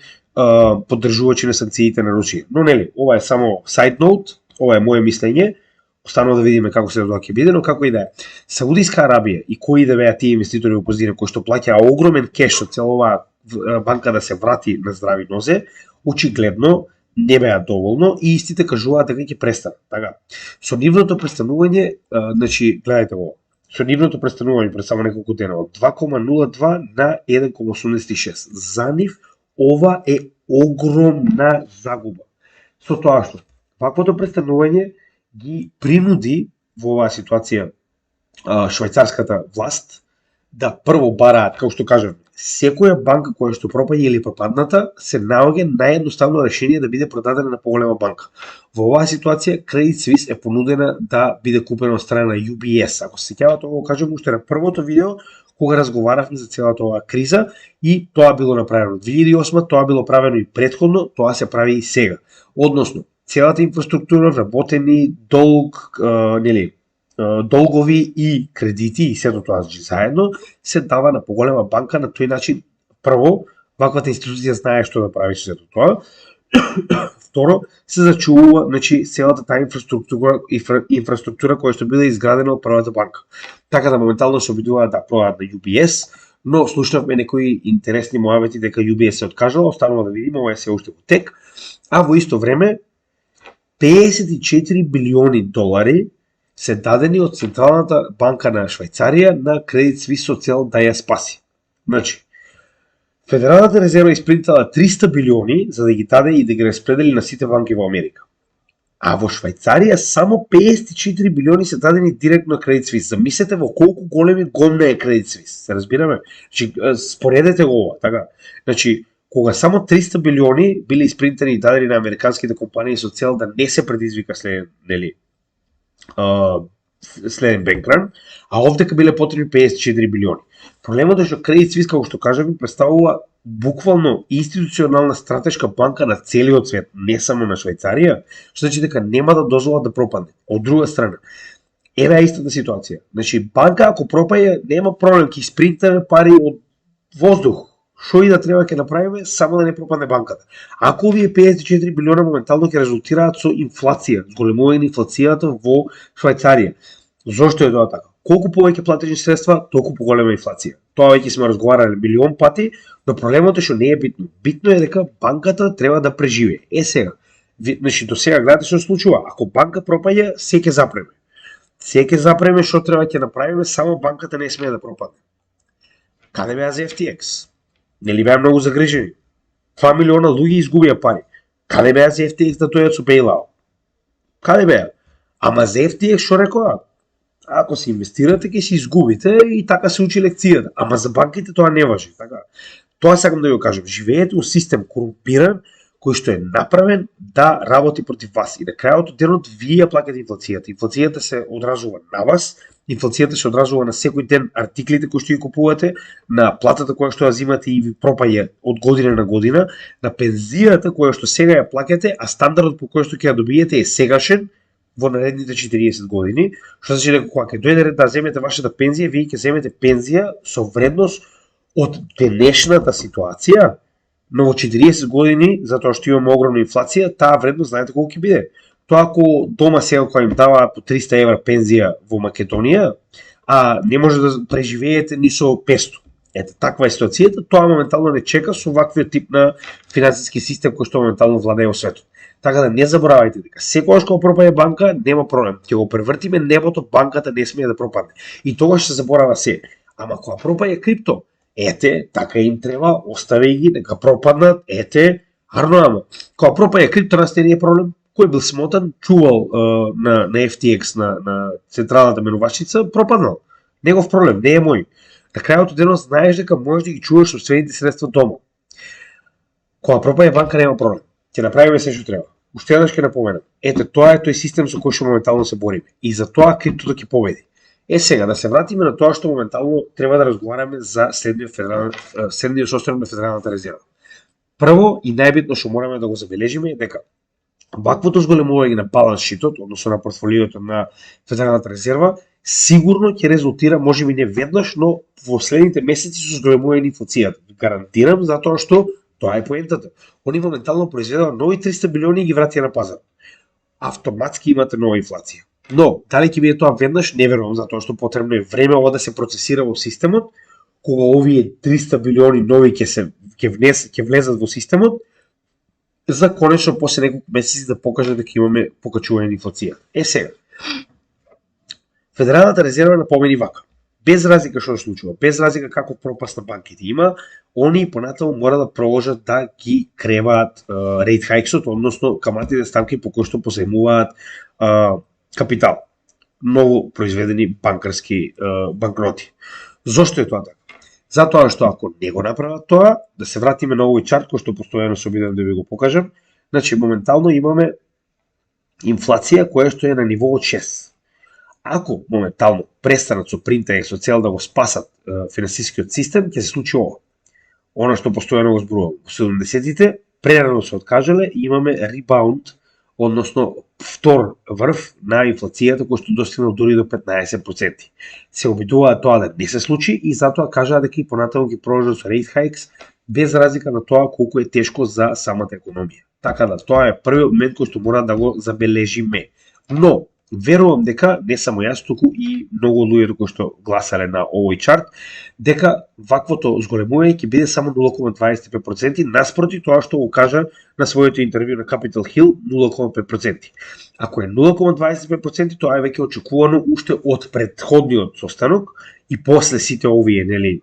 поддржувачи на санкциите на Русија. Но ова е само side note, ова е моје мислење, останува да видиме како се тоа ќе биде, но како и да е. Саудиска Арабија и кои да беа тие инвеститори во позадина кои што плаќаа огромен кеш од целова банка да се врати на здрави нозе, очигледно не беа доволно и истите кажуваат дека ќе престанат. Така. Со нивното престанување, значи, гледајте ова. Со нивното престанување пред само неколку дена од 2,02 на 1,86. За нив ова е огромна загуба. Со тоа што ваквото престанување ги принуди во оваа ситуација швајцарската власт да прво бараат, како што кажам, секоја банка која што пропаѓа или пропадната се наоѓа наједноставно решение да биде продадена на поголема банка. Во оваа ситуација Credit Suisse е понудена да биде купена од страна на UBS. Ако се сеќавате, ovo кажам уште на првото видео кога разговаравме за целата оваа криза и тоа било направено 2008, тоа било правено и претходно, тоа се прави и сега. Односно, целата инфраструктура, вработени, долгови и кредити и сето тоа заедно се дава на поголема банка. На тој начин, прво, ваквата институција знае што да прави со сето тоа. Второ, се зачувува, значи, целата таа инфраструктура која што била изградена од првата банка. Така да моментално се обидуваат да продадат на UBS, но слушнавме некои интересни мојавети дека UBS се откажала, останува да видиме, ова е се уште во тек. А во исто време 54 билиони долари се дадени од Централната банка на Швајцарија на Credit Suisse со цел да ја спаси. Значи, Федералната резерва испринтала 300 билиони за да ги даде и да ги распредели на сите банки во Америка. А во Швајцарија само 54 билиони се дадени директно на Credit Suisse. Замислете во колку големи гомна е Credit Suisse. Се разбираме? Значи, споредете го ова, така. Значи, кога само 300 билиони биле испринтани и дадени на американските компании со цел да не се предизвика следен бенкран, а овдека биле потребни 54 билиони. Проблемот е што Credit Suisse, како што кажав, представува буквално институционална стратешка банка на целиот свет, не само на Швајцарија, што значи дека нема да дозволат да пропадне. Од друга страна, еве истата ситуација. Значи, банка ако пропаѓа, нема проблем, ќе испринтаме пари од воздух. Што и да треба ќе направиме, само да не пропадне банката. Ако овие 54 билиона моментално ќе резултираат со инфлација, зголемување на инфлацијата во Швајцарија. Зошто е тоа така? Колку повеќе платежни средства, толку поголема инфлација. Тоа веќе сме разговарале милион пати, но проблемот е што не е битно. Битно е дека банката треба да преживее. Сега, значи до сега гледате што се случува. Ако банка пропаѓа, се ќе запреме. Се ќе запреме, што треба ќе направиме, само банката не смее да пропадне. Каде беа за FTX? Нели беа многу загрижени? 2 милиона луѓе изгубија пари. Каде беа за FTX да тојат со бейлаут? Каде беа? Ама за FTX што рекоа? Ако се инвестирате, ќе се изгубите и така се учи лекцијата. Ама за банките тоа не важи. Така. Тоа сакам да ја кажам. Живеете у систем корумпиран, кој што е направен да работи против вас. И на крајот од денот вие ја плаќате инфлацијата. Инфлацијата се одразува на вас, инфлацијата се одразува на секој ден артиклите кои што ги купувате, на платата која што ја зимате и ви пропаѓа од година на година, на пензијата која што сега ја плаќате, а стандардот по кој што ќе ја добиете е сегашен во наредните 40 години, што значи дека кога ќе дојде ред да земете вашата пензија, вие ќе земете пензија со вредност од денешната ситуација, но во 40 години, затоа што имаме огромна инфлација, таа вредност знаете колку ќе биде. Тоа ако дома сега која им дава по 300 евра пензија во Македонија, а не може да преживеете ни со 500. Ете, таква е ситуацијата, тоа моментално не чека со ваквиот тип на финансиски систем кој што моментално владее во светот. Така да не заборавајте дека секогаш кога пропаѓа банка, нема проблем. Ќе го превртиме небото, банката не смее да пропадне. И тогаш се заборава се. Ама кога пропаѓа крипто, ете, така им треба, остави ги, нека пропаднат, ете, Арно, ама, кога пропаја криптонасте не е проблем. Кој бил смотан, чувал на FTX, на централната менувачница, пропаднал. Негов проблем, не е мој. На крајот од денот знаеш дека можеш да ги чуваш собствените средства дома. Кога пропаја банка нема проблем. Ќе направиме се што треба. Уште еднаш ќе напоменам. Ете, тоа е тој систем со кој што моментално се бориме. И за тоа криптото ќе победи. Сега, да се вратиме на тоа што моментално треба да разговараме за следниот состав на Федералната резерва. Прво и најбитно што мораме да го забележиме е дека ваквото зголемување на баланс шитот, односно на портфолиото на Федералната резерва, сигурно ќе резултира, можеби не веднаш, но во следните месеци со зголемување на инфлацијата. Гарантирам, затоа што тоа е поентата. Они моментално произведува нови 300 билиони и ги вратија на пазар. Автоматски имате нова инфлација. Но, дали ќе биде тоа веднаш, не верувам, затоа што потребно е време ова да се процесира во системот, кога овие 300 билиони нови ќе влезат во системот, за конечно после неколку месеци да покаже дека имаме покачување на инфлација. Сега, Федералната резерва напомени вака. Без разлика што се случува, без разлика како пропаст на банките има, они понатаму мора да продолжат да ги креваат рейт хајксот, односно каматите ставки по кои што позајмуваат капитал, ново произведени банкарски банкноти. Зошто е тоа така? Затоа што ако не го направат тоа, да се вратиме на овој чарт кој што постојано се обидам да ви го покажам, значи моментално имаме инфлација која што е на ниво од 6. Ако моментално престанат со принтање со цел да го спасат финансискиот систем, ќе се случи ова. Она што постојано го зборувам, во 70-тите прерано се откажале и имаме ребаунд, односно втор врв на инфлацијата кој што достигнал дури до 15%. Се обидуваат тоа да не се случи и затоа кажаа дека и понатаму ги продолжат со rate hikes без разлика на тоа колку е тешко за самата економија. Така да тоа е првиот момент кој што мора да го забележиме. Но верувам дека не само јас, туку и многу од луѓето кои што гласале на овој чарт, дека ваквото зголемување ќе биде само 0,25%, наспроти тоа што го кажа на своето интервју на Capitol Hill 0,5%. Ако е 0,25%, тоа е веќе очекувано уште од претходниот состанок и после сите овие, нели,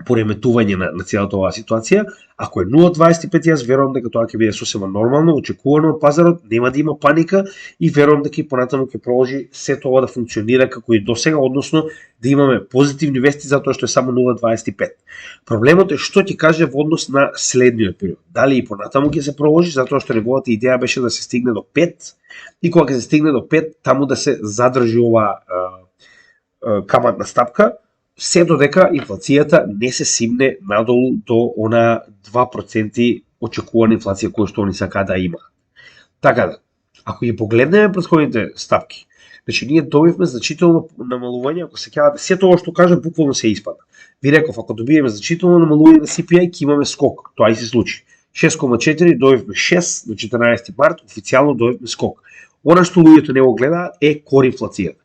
пореметување на целата оваа ситуација. Ако е 0,25, јас верувам дека тоа ќе биде сосема нормално, очекувано од пазарот, нема да има паника и верувам дека и понатаму ќе продолжи сето ова да функционира како и досега, односно да имаме позитивни вести затоа што е само 0,25. Проблемот е што ќе каже во однос на следниот период. Дали и понатаму ќе се продолжи затоа што неговата идеја беше да се стигне до 5 и кога ќе се стигне до 5 таму да се задржи оваа каматна стапка, се додека инфлацијата не се симне надолу до она 2% очекувана инфлација која што они сакаат да има. Така да, ако ги погледнеме претходните стапки, значи ние добивме значително намалување, ако се сеќавате, сето ова што кажа буквално се испада. Ви реков, ако добиеме значително намалување на CPI, ќе имаме скок. Тоа и се случи. 6,4 добивме 6 на 14 март, официјално добивме скок. Она што луѓето не го гледаат е кор инфлацијата.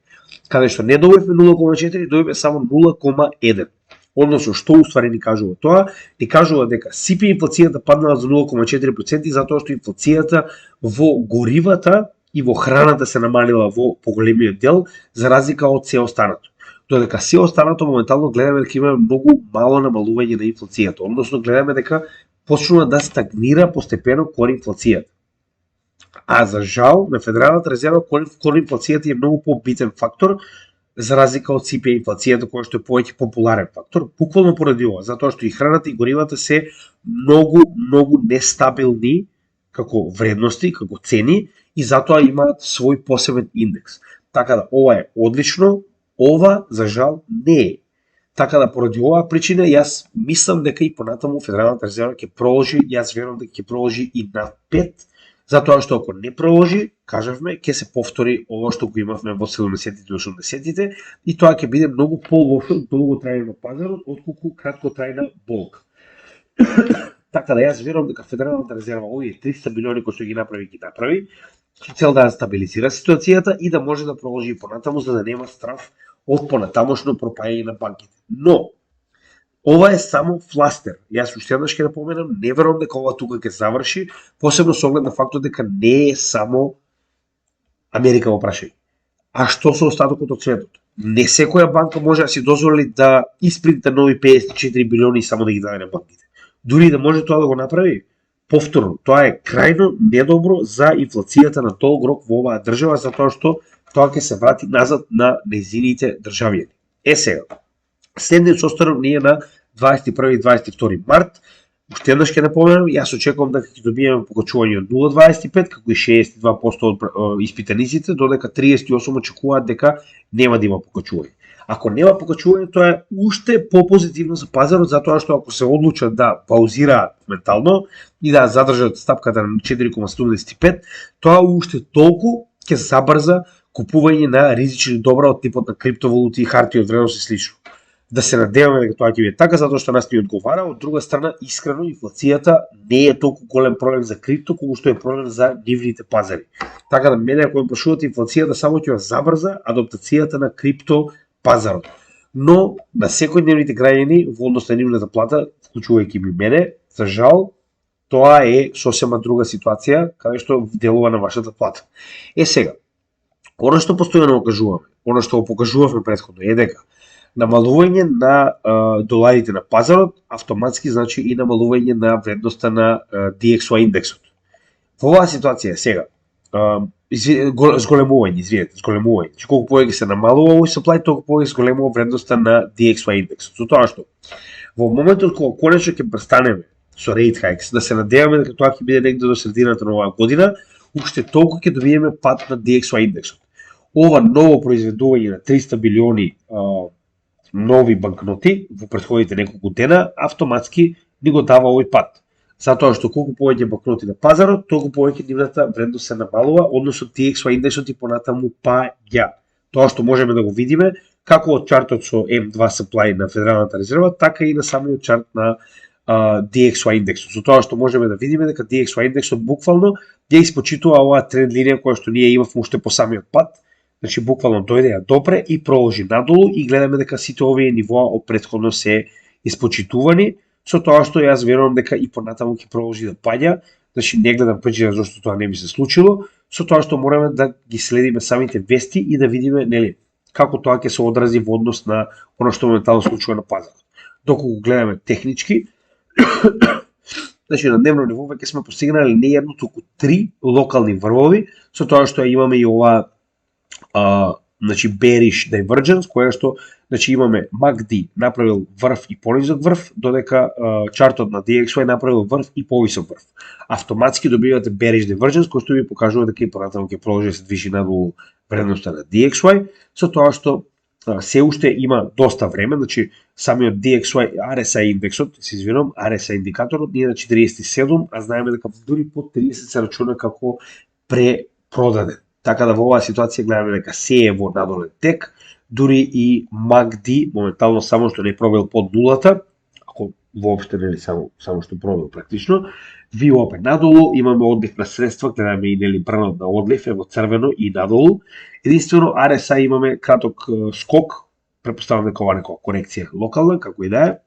Каде што не добивме 0,4, добивме само 0,1. Односно, што уствари ни кажува тоа? Ни кажува дека CPI инфлацијата паднала за 0,4% затоа што инфлацијата во горивата и во храната се намалила во поголемиот дел, за разлика од се останато. Додека се останато моментално гледаме дека има многу мало намалување на инфлацијата, односно гледаме дека почнува да стагнира постепено кор инфлацијата. А за жал, на Федералната резерва кор инфлацијата е многу побитен фактор, за разлика од CPI инфлацијата, која што е повеќе популарен фактор, буквално поради ова, затоа што и храната и горивата се многу нестабилни како вредности, како цени, и затоа имаат свој посебен индекс. Така да, ова е одлично, ова, за жал, не е. Така да, поради оваа причина, јас мислам дека и понатаму Федералната резерва ќе продолжи, јас верувам дека ќе продолжи и над 5, затоа што ако не продолжи, кажавме, ќе се повтори ова што го имавме во 70-тите и 80-тите и тоа ќе биде многу по-лошо долготрајно на пазарот отколку краткотрајна болка. Така да, јас верувам дека Федералната резерва овие 300 билиони кои што ги направи со цел да стабилизира ситуацијата и да може да продолжи понатаму за да нема страф од понатамошно пропаѓање на банките. Но ова е само фластер. Јас уште еднаш ќе напоменам, не верувам дека ова тука ќе заврши, посебно со оглед на фактот дека не е само Америка во прашање. А што со остатокот од светот? Не секоја банка може да си дозволи да испринта нови 54 билиони и само да ги даде на банките. Дури да може тоа да го направи, Повторно, тоа е крајно недобро за инфлацијата на долг рок во оваа држава, затоа што тоа ќе се врати назад на нејзините државјани. Сега, следниот состанок ние на 21 и 22 март, уште еднаш ќе напоменам, јас очекувам дека ќе добиеме покачување од 0,25, како и 62% од испитаниците, додека 38% очекуваат дека нема да има покачување. Ако нема покачување, тоа е уште попозитивно за пазарот, затоа што ако се одлучат да паузираат ментално и да задржат стапката на 4,75, тоа уште толку ќе забрза купување на ризични добра од типот на криптовалути, харти од вредност и слично. Да се надеваме дека тоа ќе биде така, затоа што нас ни одговара. Од друга страна, искрено, инфлацијата не е толку голем проблем за крипто, колку што е проблем за нивните пазари. Така да мене, ако ме прашувате, инфлацијата само ќе забрза адаптацијата на крипто пазарот. Но на секојдневните граѓани во однос на нивната плата, вклучувајќи ми мене, за жал, тоа е сосема друга ситуација каде што делува на вашата плата. Сега, оно што постојано го кажуваме, оно што го покажувавме претходно е дека намалување на доларите на пазарот автоматски значи и намалување на вредноста на DXY индексот. Во оваа ситуација сега зголемување, значи колку повеќе се намалува овој supply, толку повеќе зголемува вредноста на DXY индексот. Со тоа што во моментот кога конечно ќе престанеме со rate hikes, да се надеваме дека тоа ќе биде негде до средината на оваа година, уште толку ќе добиеме пат на DXY индексот. Ова ново произведување на 300 билиони нови банкноти во претходните неколку дена автоматски ни го дава овој пат. Затоа што колку повеќе банкноти на пазарот, толку повеќе нивната вредност се намалува, односно DXY индексот и понатаму паѓа. Тоа што можеме да го видиме како од чартот со M2 supply на Федералната резерва, така и на самиот чарт на DXY индексот. Со тоа што можеме да видиме дека DXY индексот буквално ја испочитува оваа тренд линија која што ние имавме уште по самиот пат. Значи, буквално дојде ја допре и проложи надолу и гледаме дека сите овие нивоа од претходно се испочитувани, со тоа што јас верувам дека и понатаму ќе продолжи да паѓа. Значи, не гледам причина зашто тоа не би се случило, со тоа што мораме да ги следиме самите вести и да видиме, нели, како тоа ќе се одрази во однос на оно што моментално случува на пазарот. Доколку гледаме технички, значи на дневно ниво веќе сме постигнали не едно, туку 3 локални врвови, со тоа што имаме и оваа значи bearish divergence, која што значи имаме MACD направил врв и понизок врв, додека чартот на DXY направил врв и повисок врв. Автоматски добивате bearish divergence, кој што ви покажува дека и понатаму ќе продолжи да се движи надолу вредноста на DXY, со тоа што се уште има доста време, значи самиот DXY RSI индексот, се извинувам, RSI индикаторот ние на 47, а знаеме дека дури по 30 се рачуна како препродаден. Така да во оваа ситуација гледаме дека се е во надолен тек, дури и MACD моментално само што не пробил под нулата, ако воопште нели само што пробил практично, VWAP е надолу, имаме одлив на средства, гледаме и нели брнот на одлив е во црвено и надолу. Единствено RSI имаме краток скок, претпоставам дека ова некоја корекција локална, како и да е.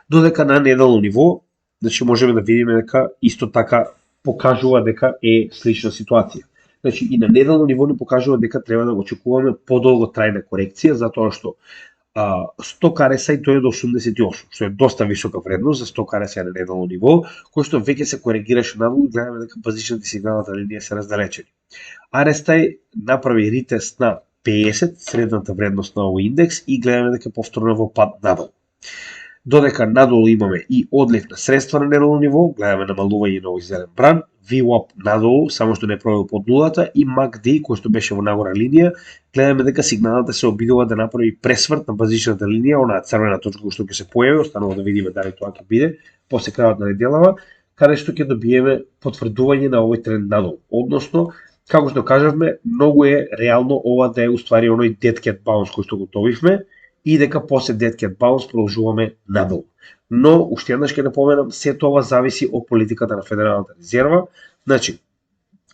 Додека на неделно ниво, значи можеме да видиме дека исто така покажува дека е слична ситуација. Значи и на неделно ниво ни покажува дека треба да очекуваме подолго трајна корекција, затоа што сток RSI тој е до 88, што е доста висока вредност за сток RSI на неделно ниво, кој што веќе се коригираше надолу и гледаме дека базичната сигналната линија се раздалечени. RSI направи ретест на 50, средната вредност на овој индекс, и гледаме дека повторно во пад надолу. Додека надолу имаме и одлив на средства на неделно ниво, гледаме намалување на овој зелен бран, VWAP надолу, само што не пробил под нулата, и MACD, кој што беше во нагора линија, гледаме дека сигналата се обидува да направи пресврт на базичната линија, онаа црвена точка која што ќе се појави, останува да видиме дали тоа ќе биде после крајот на неделава, каде што ќе добиеме потврдување на овој тренд надолу. Односно, како што кажавме, многу е реално ова да е уствари оној dead cat bounce кој што го добивме, и дека после dead cat bounce продолжуваме надолу. Но, уште еднаш ќе напоменам, се тоа зависи од политиката на Федералната резерва. Значи,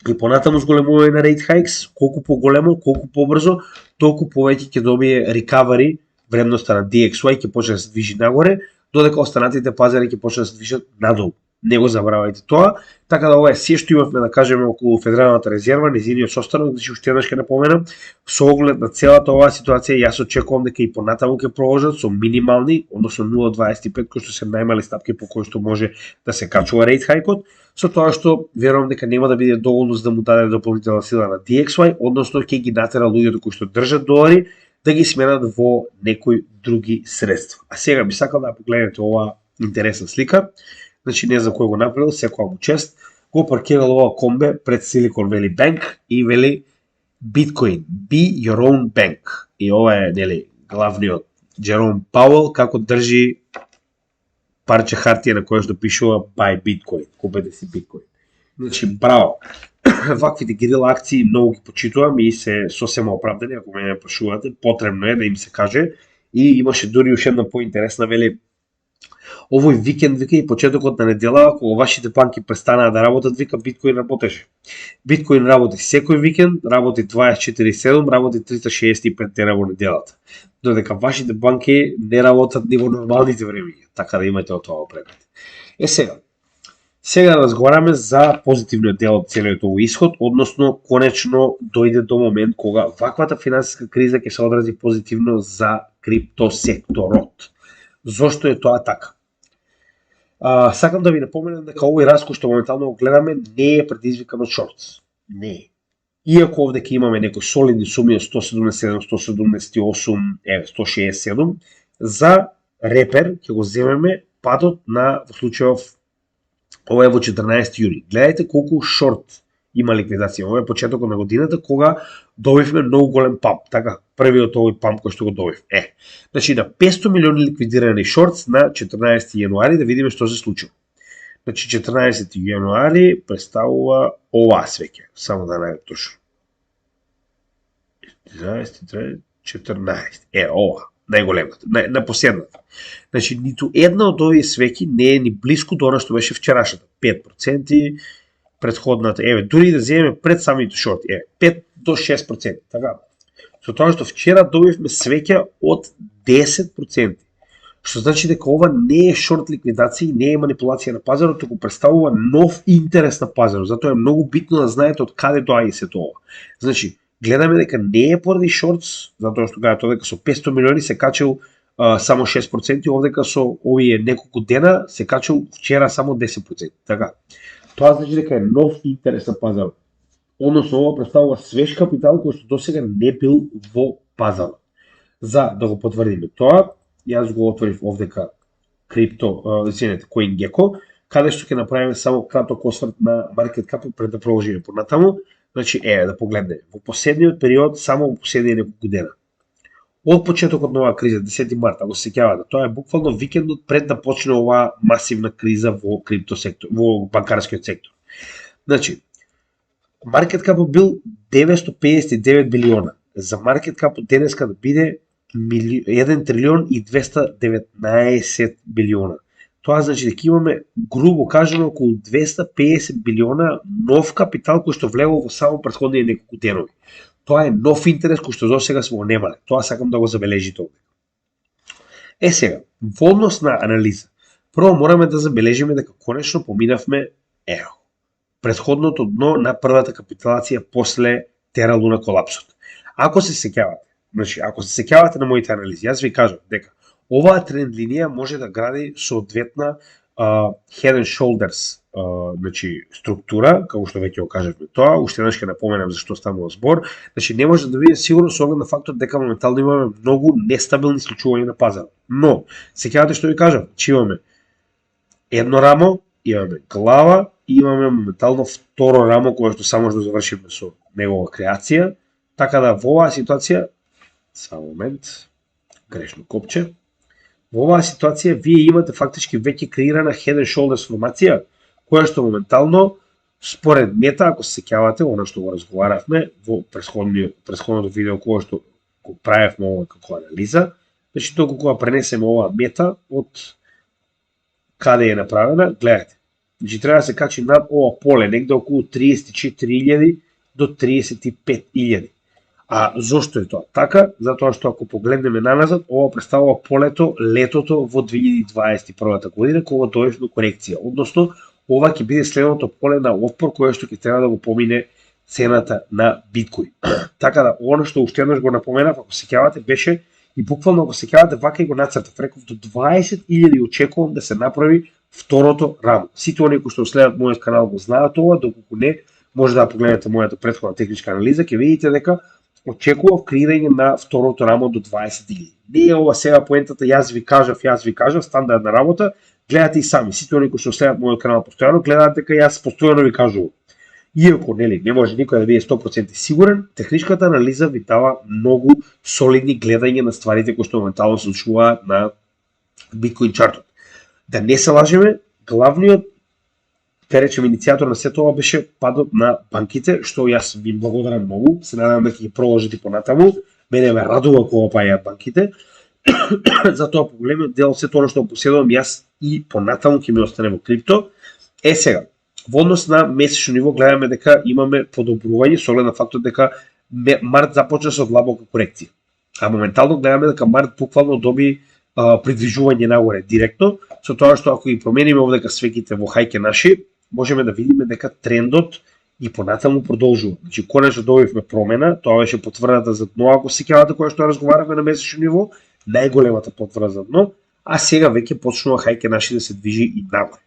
и понатаму зголемување на rate hikes, колку поголемо, колку побрзо, толку повеќе ќе добие recovery вредноста на DXY, ќе почне да се движи нагоре, додека останатите пазари ќе почнат да се движат надолу. не го забравајте тоа. Така да ова е се што имавме да кажеме околу Федералната резерва, незиниот состанок, значи уште еднаш ќе напоменам, со оглед на целата оваа ситуација, јас очекувам дека и понатаму ќе продолжат со минимални, односно 0,25 кои што се најмали стапки по кои што може да се качува рейт хајкот, со тоа што верувам дека нема да биде доволно за да му даде дополнителна сила на DXY, односно ќе ги натера луѓето кои што држат долари да ги сменат во некои други средства. А сега би сакал да погледнете оваа интересна слика. Значи не знам кој го направил, секоја му чест. Го паркирал ова комбе пред Silicon Valley Bank и вели Bitcoin, be your own bank. И ова е, нели, главниот Джером Пауел како држи парче хартија на кое што пишува buy Bitcoin, купете си Bitcoin. Значи, браво. Ваквите герила акции многу ги почитувам и се сосема оправдани, ако ме прашувате, потребно е да им се каже. И имаше дури уште една поинтересна, вели, овој викенд, вика, и почетокот на недела, кога вашите банки престанаа да работат, вика, биткоин работеше. Биткоин работи секој викенд, работи 24/7, работи 365 дена во неделата. Додека вашите банки не работат ни во нормалните времења, така да имате од тоа предвид. Сега разговараме за позитивниот дел од целиот овој исход, односно конечно дојде до момент кога ваквата финансиска криза ќе се одрази позитивно за криптосекторот. Зошто е тоа така? Сакам да ви напоменам дека овој раст кој што моментално го гледаме не е предизвикан од шортс. Не е. Иако овде ќе имаме некои солидни суми од 177, 178, 167, за репер ќе го земеме падот на, во случајов, ова е во 14 јуни. Гледајте колку шорт има ликвидација. Ова е почетокот на годината кога добивме многу голем памп. Така, првиот овој памп кој што го добив. Значи, на 500 милиони ликвидирани шортс на 14 јануари, да видиме што се случило. Значи, 14 јануари представува оваа свеќе. Само да најдам точно. 14. Ова. Најголемата, најпоследната. Значи, ниту една од овие свеќи не е ни близко до она што беше вчерашната. 5%, предходната, дури да земеме пред самите шорти, 5 до 6%. Така. Со тоа што вчера добивме свеќа од 10%. Што значи дека ова не е шорт ликвидација и не е манипулација на пазарот, туку представува нов интерес на пазарот. Затоа е многу битно да знаете од каде доаѓа се тоа. Значи, гледаме дека не е поради шортс, затоа што кажат дека со 500 милиони се качил само 6%, овдека со овие неколку дена се качил вчера само 10%. Така. Тоа значи дека е нов интерес на пазарот. Односно, ова представува свеж капитал кој што досега не бил во пазарот. За да го потврдиме тоа, јас го отворив овдека CoinGecko, каде што ќе направиме само краток осврт на маркет капот пред да продолжиме понатаму. Значи, да погледнеме. Во последниот период, само во последните неколку дена. Од почетокот на оваа криза, 10 март, ако се сеќавате, тоа е буквално викендот пред да почне оваа масивна криза во криптосектор, во банкарскиот сектор. Значи, маркет капот бил 959 билиона. За маркет капот денеска да биде 1 трилион и 219 билиона. Тоа значи дека имаме, грубо кажано, околу 250 билиона нов капитал кој што влегол во само претходните неколку денови. Тоа е нов интерес кој што досега сме го немале. Тоа сакам да го забележите овде. Сега, во однос на анализа, прво мораме да забележиме дека конечно поминавме претходното дно на првата капиталација после Тера Луна колапсот. Ако се сеќавате на моите анализи, јас ви кажам дека оваа тренд линија може да гради соодветна head and shoulders структура, како што веќе го кажавме тоа, уште еднаш ќе напоменам за што станува збор. Значи не може да биде сигурно со оглед на фактот дека моментално имаме многу нестабилни случувања на пазарот. Но, сеќавате што ви кажам, че имаме едно рамо, имаме глава и имаме моментално второ рамо кое што само што завршиме со негова креација, така да во оваа ситуација, само момент, грешно копче, во оваа ситуација вие имате фактички веќе креирана head and shoulders формација, која што моментално, според мета, ако се сеќавате, она што го разговаравме во претходното видео кое што го правевме ова како анализа, значи толку кога пренесеме оваа мета од каде е направена, гледате. Значи треба да се качи над ова поле, негде околу 34.000 до 35.000. А зошто е тоа така? Затоа што ако погледнеме наназад, ова представува полето, летото во 2021 година, кога дојде до корекција. Односно, ова ќе биде следното поле на отпор кое што ќе треба да го помине цената на биткоин. Така да, оно што уште еднаш го напоменав, ако се сеќавате, беше и буквално ако се сеќавате вака и го нацртав, реков до 20.000 очекувам да се направи второто рамо. Сите оние кои што следат мојот канал го знаат ова, доколку не, може да погледнете мојата претходна техничка анализа, ќе видите дека очекував креирање на второто рамо до 20.000. Не е ова сега поентата, јас ви кажав, стандардна работа, гледате и сами. Сите оние кои што следат мојот канал постојано, гледаат дека јас постојано ви кажувам. Иако, нели, не може никој да биде 100% сигурен, техничката анализа ви дава многу солидни гледања на стварите кои што моментално се случуваат на биткоин чартот. Да не се лажеме, главниот, те речем, иницијатор на сето ова беше падот на банките, што јас ви благодарам многу, се надевам дека ќе продолжите понатаму, мене ме радува кога паѓаат банките, затоа по големиот дел сето оно што поседувам јас и понатаму ќе ми остане во крипто. Сега, во однос на месечно ниво гледаме дека имаме подобрување со оглед на фактот дека март започна со длабока корекција. А моментално гледаме дека март буквално доби придвижување нагоре директно, со тоа што ако ги промениме овдека свеките во хајке наши, можеме да видиме дека трендот и понатаму продолжува. Значи, конечно добивме промена, тоа беше потврдата за дно, ако се сеќавате кога што разговаравме на месечно ниво, најголемата потврда за дно, а сега веќе почнува хајке наши да се движи и нагоре.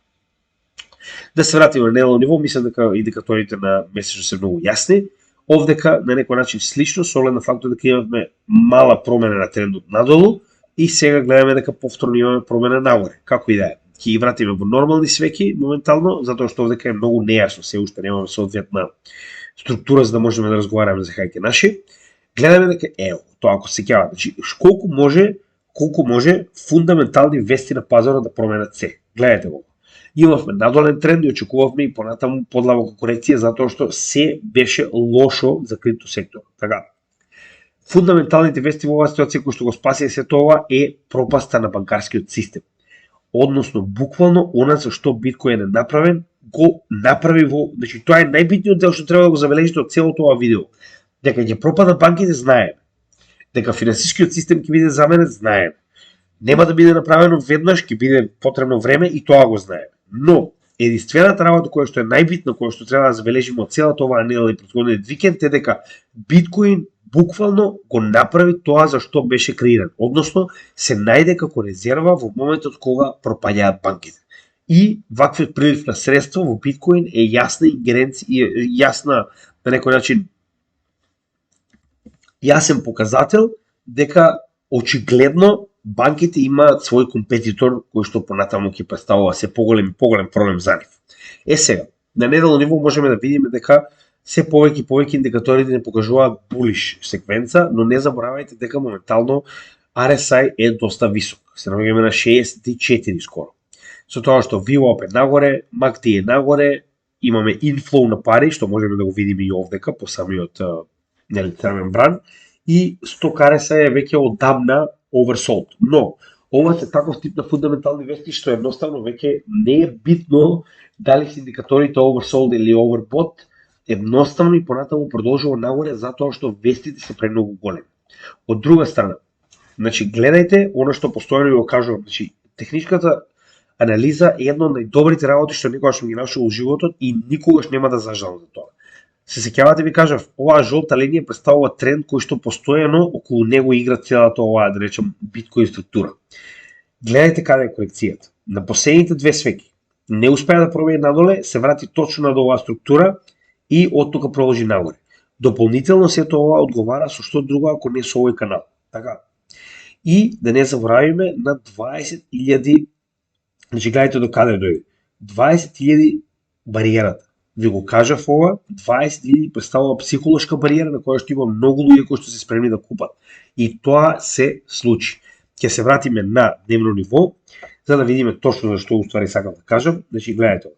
Да се вратиме на неделно ниво, мислам дека индикаторите на месечно се многу јасни. Овдека на некој начин слично, со оглед на фактот дека имаме мала промена на трендот надолу и сега гледаме дека повторно имаме промена нагоре. Како и да е. Ќе ги вратиме во нормални свеки моментално, затоа што овдека е многу нејасно, се уште немаме соодветна структура за да можеме да разговараме за хајке наши. Гледаме дека тоа ако се сеќавате, значи колку може фундаментални вести на пазарот да променат се. Гледате го. Имавме надолен тренд и очекувавме и понатаму подлабока корекција затоа што се беше лошо за крипто сектор. Така. Фундаменталните вести во оваа ситуација кои што го спаси се тоа е пропаста на банкарскиот систем. Односно, буквално, она за што биткоин е направен, го направи во... Значи, тоа е најбитниот дел што треба да го забележите од целото ова видео. Дека ќе пропадат банките, знаеме. Дека финансискиот систем ќе биде заменет, знаеме. Нема да биде направено веднаш, ќе биде потребно време и тоа го знаеме. Но, единствената работа која што е најбитна, која што треба да забележиме од целата оваа недела и претходниот викенд е дека биткоин буквално го направи тоа за што беше креиран. Односно, се најде како резерва во моментот кога пропаѓаат банките. И ваквиот прилив на средства во биткоин е јасна ингеренција, јасна на некој начин јасен показател дека очигледно банките имаат свој компетитор кој што понатаму ќе представува се поголем проблем за нив. Сега, на неделно ниво можеме да видиме дека се повеќе и повеќе индикаторите не покажуваат булиш секвенца, но не заборавајте дека моментално RSI е доста висок. Се наоѓаме на 64 скоро. Со тоа што VWAP е нагоре, MACD е нагоре, имаме инфлоу на пари, што можеме да го видиме и овдека по самиот црвен бран, и сток RSI е веќе одамна oversold. Но, ова се таков тип на фундаментални вести што едноставно веќе не е битно дали се индикаторите oversold или overbought, едноставно и понатаму продолжува нагоре затоа што вестите се премногу големи. Од друга страна, значи гледајте оно што постојано ви го кажувам, значи техничката анализа е една од најдобрите работи што никогаш ми ги нашол во животот и никогаш нема да зажалам за тоа. Се сеќавате ви кажав, оваа жолта линија представува тренд кој што постојано околу него игра целата оваа, да речем, биткоин структура. Гледајте каде е корекцијата. На последните две свеки не успеа да промени надоле, се врати точно на оваа структура и од тука продолжи нагоре. Дополнително сето ова одговара со што друго ако не со овој канал. Така. И да не заборавиме на 20.000, значи гледайте до каде дојде. 20.000 бариерата. Ви го кажав ова, 20.000 представува психолошка бариера на која што има многу луѓе кои што се спремни да купат. И тоа се случи. Ќе се вратиме на дневно ниво, за да видиме точно за што уствари сакам да кажам. Значи гледайте ова.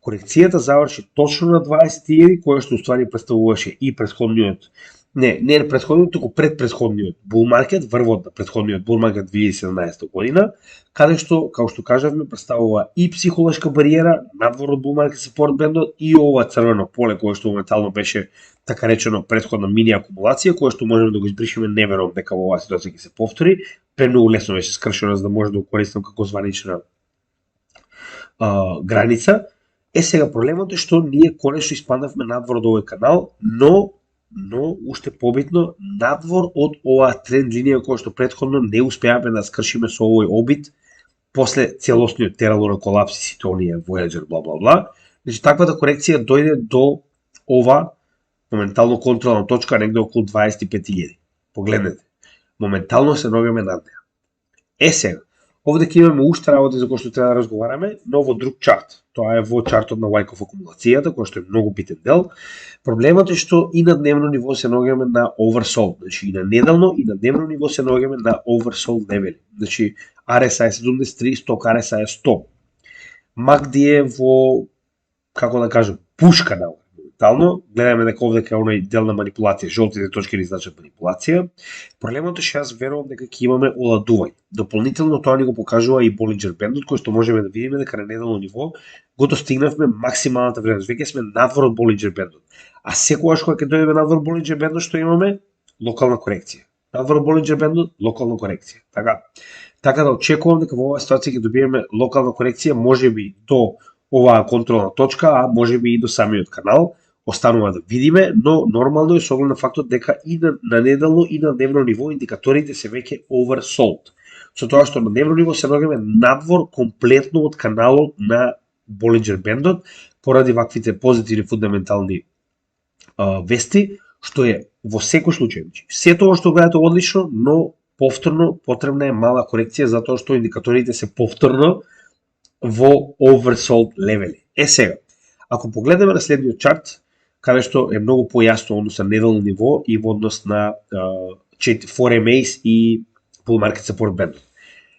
Корекцијата заврши точно на 20.000, која што уствари представуваше и претходниот, не претходниот, туку предпретходниот bull market, врвот на претходниот bull market 2017 година, каде што, како што кажавме, представува и психолошка бариера, надвор од bull market support бендот и ова црвено поле кое што моментално беше така речено претходна мини акумулација, која што можеме да го избришеме, не верувам дека во оваа ситуација ќе се повтори, премногу лесно беше скршено за да може да го користам како званична граница. Сега проблемот е што ние конечно испаднавме надвор од овој канал, но уште побитно надвор од оваа тренд линија која што претходно не успеавме да скршиме со овој обид после целосниот терало на колапсисите, оние Voyager, бла бла бла. Значи таквата корекција дојде до ова моментално контролна точка негде околу 25.000. Погледнете, моментално се ногаме над неа. Сега, овде ќе имаме уште работи за кои што треба да разговараме, но во друг чарт. Тоа е во чартот на Wyckoff акумулацијата, кој што е многу битен дел. Проблемот е што и на дневно ниво се ногаме на oversold, значи и на неделно и на дневно ниво се ногаме на oversold левели. Значи RSI 73, сток RSI 100. MACD е во, како да кажам, пушка на моментално. Гледаме дека овде е оној дел на манипулација, жолтите точки ни значат манипулација. Проблемот е што јас верувам дека ќе имаме оладување. Дополнително тоа ни го покажува и Bollinger Band, кој што можеме да видиме дека на неделно ниво го достигнавме максималната вредност. Веќе сме надвор од Bollinger Band. А секогаш кога ќе дојдеме надвор Bollinger Band, што имаме? Локална корекција. Надвор Bollinger Band, локална корекција. Така да очекувам дека во оваа ситуација ќе добиеме локална корекција, можеби до оваа контролна точка, а можеби и до самиот канал. Останува да видиме, но нормално е со оглед на фактот дека и на неделно и на дневно ниво индикаторите се веќе oversold. Со тоа што на дневно ниво се ногаме надвор комплетно од каналот на Bollinger Band-от, поради ваквите позитивни фундаментални вести, што е во секој случај. Сето што гледате одлично, но повторно потребна е мала корекција затоа што индикаторите се повторно во oversold левели. Сега, ако погледнеме на следниот чарт, каде што е многу појасно однос на неделно ниво и во однос на 4MAs и Bull Market Support Band.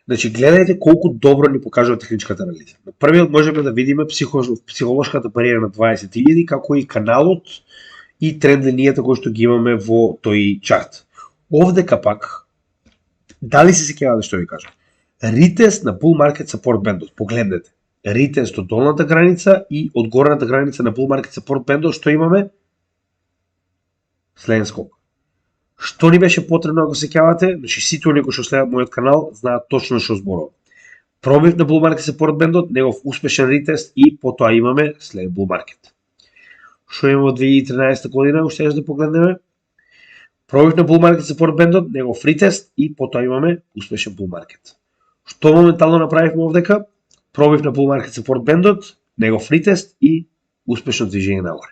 Значи, гледајте колку добро ни покажува техничката анализа. На првиот можеме да видиме психолошката бариера на 20.000, како и каналот и тренд линијата кој што ги имаме во тој чарт. Овдека пак, дали се сеќавате што ви кажам? Ритест на Bull Market Support Band, погледнете. Ритест од долната граница и од горната граница на Bull Market Support Band, што имаме? Следен скок. Што ни беше потребно ако сеќавате? Значи сите оние кои што следат мојот канал знаат точно што зборувам. Пробив на Bull Market Support Band, негов успешен ритест и потоа имаме след Bull Market. Што имаме од 2013 година, уште да погледнеме? Пробив на Bull Market Support Band, негов ритест и потоа имаме успешен Bull Market. Што моментално направивме овдека? Пробив на Bull Market Support Band, негов ритест и успешно движење нагоре.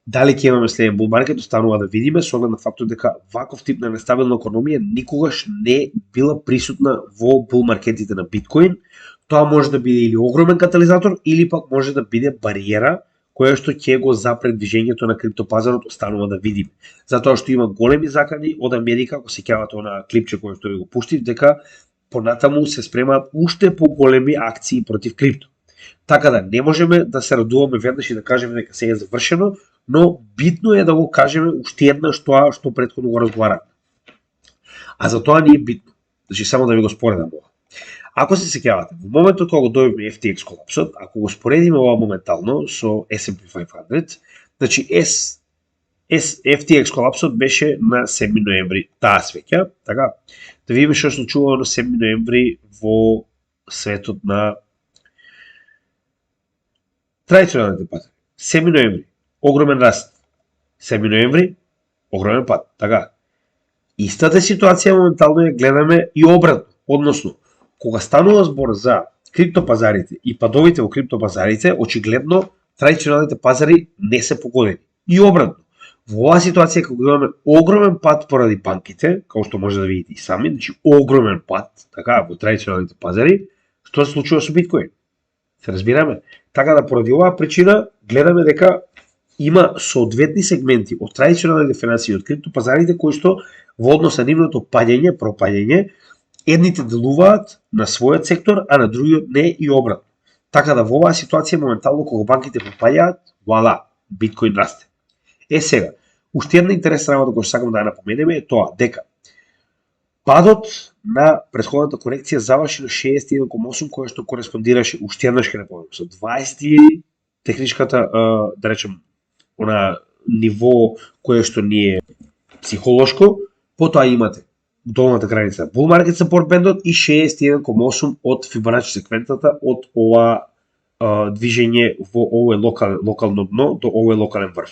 Дали ќе имаме следен Bull Market, останува да видиме, со оглед на фактот дека ваков тип на нестабилна економија никогаш не била присутна во Bull Marketите на биткоин. Тоа може да биде или огромен катализатор, или пак може да биде бариера која што ќе го запре движењето на криптопазарот, останува да видиме. Затоа што има големи закани од Америка, ако сеќавате она клипче кој што ви го пуштив, дека понатаму се спремаат уште поголеми акции против крипто. Така да не можеме да се радуваме веднаш и да кажеме дека се е завршено, но битно е да го кажеме уште еднаш тоа што претходно го разговараме. А за тоа не е битно. Значи само да ви го споредам ова. Ако се сеќавате, во моментот кога го добивме FTX колапсот, ако го споредиме ова моментално со S&P 500, значи FTX колапсот беше на 7 ноември таа свеќа, така? Да видиме што се случува на 7 ноември во светот на традиционалните пазари. 7 ноември, огромен раст. 7 ноември, огромен пад, така? Истата ситуација моментално ја гледаме и обратно, односно, кога станува збор за криптопазарите и падовите во криптопазарите, очигледно традиционалните пазари не се погодени. И обратно, во оваа ситуација кога имаме огромен пад поради банките, како што може да видите и сами, значи огромен пад, така, во традиционалните пазари, што се случува со биткоин? Се разбираме? Така да поради оваа причина гледаме дека има соодветни сегменти од традиционалните финансии и од криптопазарите кои што во однос на нивното паѓање, пропаѓање, едните делуваат на својот сектор, а на другиот не и обратно. Така да во оваа ситуација моментално кога банките пропаѓаат, вуала, биткоин расте. Сега, уште една интересна работа која сакам да ја напоменеме е тоа дека падот на претходната корекција заврши на 61,8 која што кореспондираше уште еднаш ке напоменам со 20 техничката, да речем, она ниво кое што ни е психолошко, потоа имате долната граница Bull Market Support Band и 61,8 од Fibonacci секвентата од ова движење во овој локално дно до овој локален врв.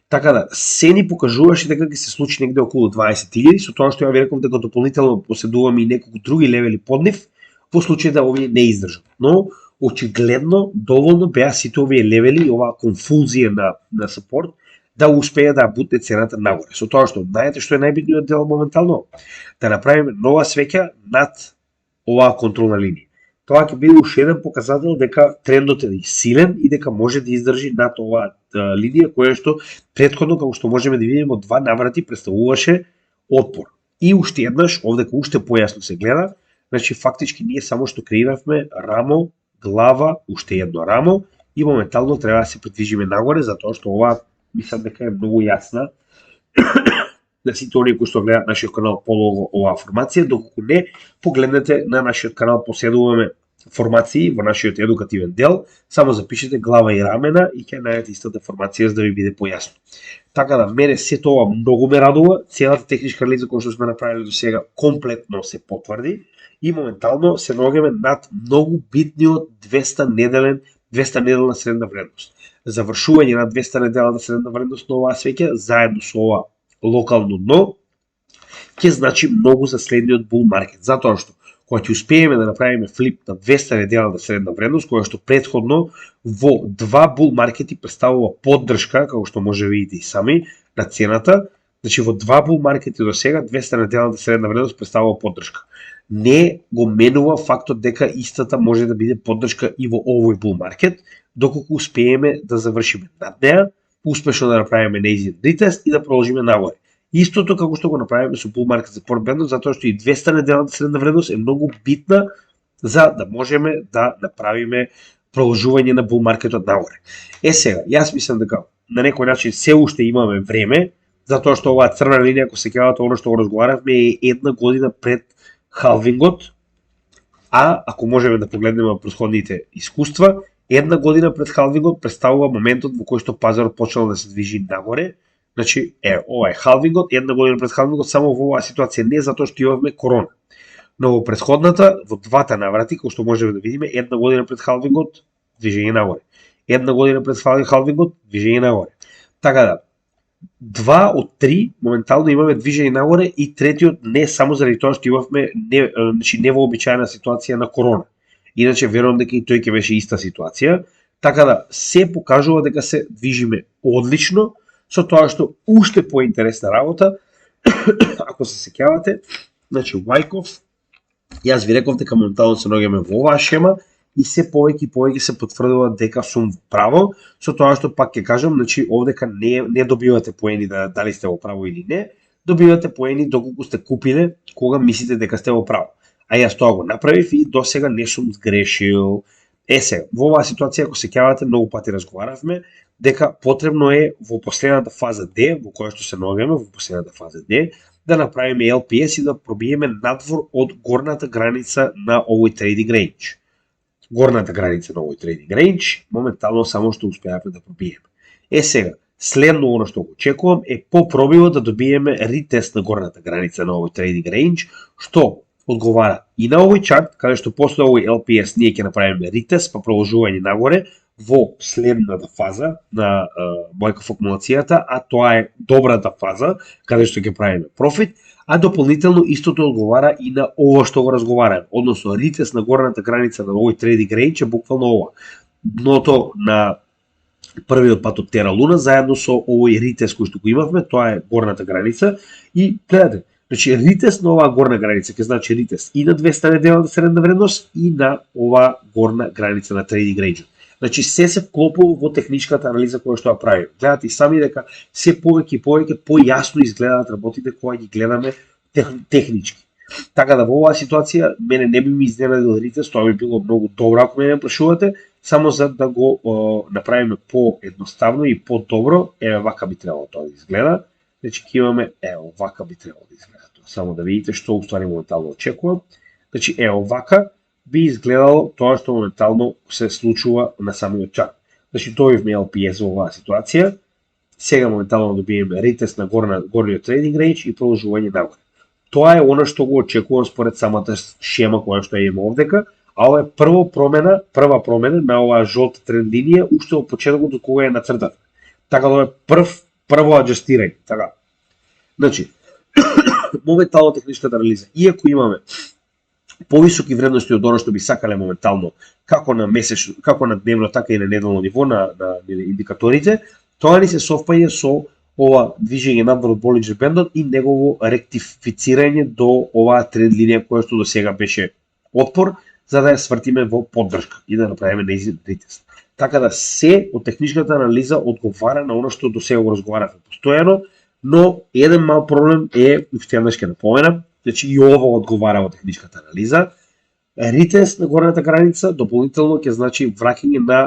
Така да, се ни покажуваше дека ќе се случи негде околу 20.000, со тоа што ја ви реков дека дополнително поседуваме и неколку други левели под нив, во случај да овие не издржат. Но, очигледно, доволно беа сите овие левели и оваа конфузија на сапорт да успее да бутне цената нагоре. Со тоа што, знаете што е најбитниот дел моментално? Да направиме нова свеќа над оваа контролна линија. Тоа ќе биде уште еден показател дека трендот е силен и дека може да издржи над оваа линија која што претходно, како што можеме да видиме, од два наврати представуваше отпор. И уште еднаш, овдека уште појасно се гледа, значи фактички ние само што креиравме рамо, глава, уште едно рамо и моментално треба да се придвижиме нагоре, затоа што ова мислам дека е многу јасна на сите оние кои што гледаат нашиот канал по оваа формација, доколку не погледнете на нашиот канал, поседуваме формации во нашиот едукативен дел, само запишете глава и рамена и ќе најдете истата формација за да ви биде појасно. Така да, мене сето ова многу ме радува, целата техничка анализа која што сме направили до сега комплетно се потврди и моментално се наоѓаме над многу битниот 200 неделна средна вредност. Завршување на 200 неделна средна вредност на оваа свеќа заедно со ова локално дно ќе значи многу за следниот бул маркет, затоа што кога ќе успееме да направиме флип на 200 неделната средна вредност, која што претходно во два бул маркети представува поддршка, како што може видите и сами, на цената, значи во два бул маркети до сега 200 неделната средна вредност представува поддршка. Не го менува фактот дека истата може да биде поддршка и во овој бул маркет, доколку успееме да завршиме над неа, успешно да направиме нејзин ритест и да продолжиме нагоре. Истото како што го направиме со bull market support band, затоа што и 200 неделната средна вредност е многу битна за да можеме да направиме продолжување на bull маркетот нагоре. Сега, јас мислам дека на некој начин се уште имаме време, затоа што оваа црна линија, ако се сеќавате, она што го разговаравме, е една година пред халвингот, а ако можеме да погледнеме претходните искуства, една година пред халвингот представува моментот во кој што пазарот почнал да се движи нагоре. Значи, ова е халвингот, една година пред халвингот, само во оваа ситуација не затоа што имавме корона. Но во претходната, во двата наврати, кој што можеме да видиме, една година пред халвингот, движење нагоре. Една година пред халвингот, движење нагоре. Така да, 2 од 3 моментално имаме движење нагоре и третиот не само заради тоа што имавме невообичаена ситуација на корона. Иначе верувам дека и тој ќе беше иста ситуација. Така да, се покажува дека се движиме одлично, со тоа што уште поинтересна работа, ако се сеќавате, значи Wyckoff, јас ви реков дека моментално се наоѓаме во оваа шема и се повеќе и повеќе се потврдува дека сум право, со тоа што пак ќе кажам, значи овдека не добивате поени дали сте во право или не, добивате поени доколку сте купиле кога мислите дека сте во право. А јас тоа го направив и досега не сум сгрешил. Сега, во оваа ситуација, ако се сеќавате, многу пати разговаравме дека потребно е во последната фаза D, во која што се наоѓаме, во последната фаза D, да направиме LPS и да пробиеме надвор од горната граница на овој trading range. Горната граница на овој trading range, моментално само што успеавме да пробиеме. Сега, следно оно што го очекувам е по пробивот да добиеме ретест на горната граница на овој trading range, што одговара и на овој чарт, каде што после овој LPS ние ќе направиме ретест па продолжување нагоре во следната фаза на Wyckoff акумулацијата, а тоа е добрата фаза, каде што ќе правиме профит, а дополнително истото одговара и на ова што го разговараме, односно ретест на горната граница на овој trading range е буквално ова. Дното на првиот пат од Тера Луна, заедно со овој ретест кој што го имавме, тоа е горната граница и гледате, значи ретест на оваа горна граница ќе значи ретест и на 200 неделната средна вредност и на оваа горна граница на trading range. Значи се вклопува во техничката анализа која што ја правиме. Гледате и сами дека се повеќе и повеќе појасно изгледаат работите кога ги гледаме технички. Така да во оваа ситуација мене не би ми изненадил ретест, тоа би било многу добро ако мене прашувате, само за да го направиме поедноставно и подобро, вака би требало тоа да изгледа. Значи ќе имаме вака би требало да изгледа тоа. Само да видите што уствари моментално очекувам. Значи вака би изгледало тоа што моментално се случува на самиот чарт. Значи добивме LPS во оваа ситуација, сега моментално добиваме ретест на горниот trading range и продолжување нагоре. Тоа е она што го очекувам според самата шема која што имаме овдека, А ова е прва промена на оваа жолта тренд линија уште од почетокот од кога е нацртана. Така да ова е прво аџустирање, така. Значи, моментално техничката анализа, иако имаме повисоки вредности од оно што би сакале моментално, како на дневно, така и на неделно ниво на индикаторите, тоа ни се совпаѓа со ова движење надвор од Болинџер бендот и негово ректифицирање до оваа тренд линија која што до сега беше отпор, за да ја свртиме во поддршка и да направиме нејзин ретест. Така да се од техничката анализа одговара на оно што до сега го разговаравме постојано, но еден мал проблем е, уште еднаш ќе напоменам, значи и ова одговара во техничката анализа. Ретест на горната граница дополнително ќе значи враќање на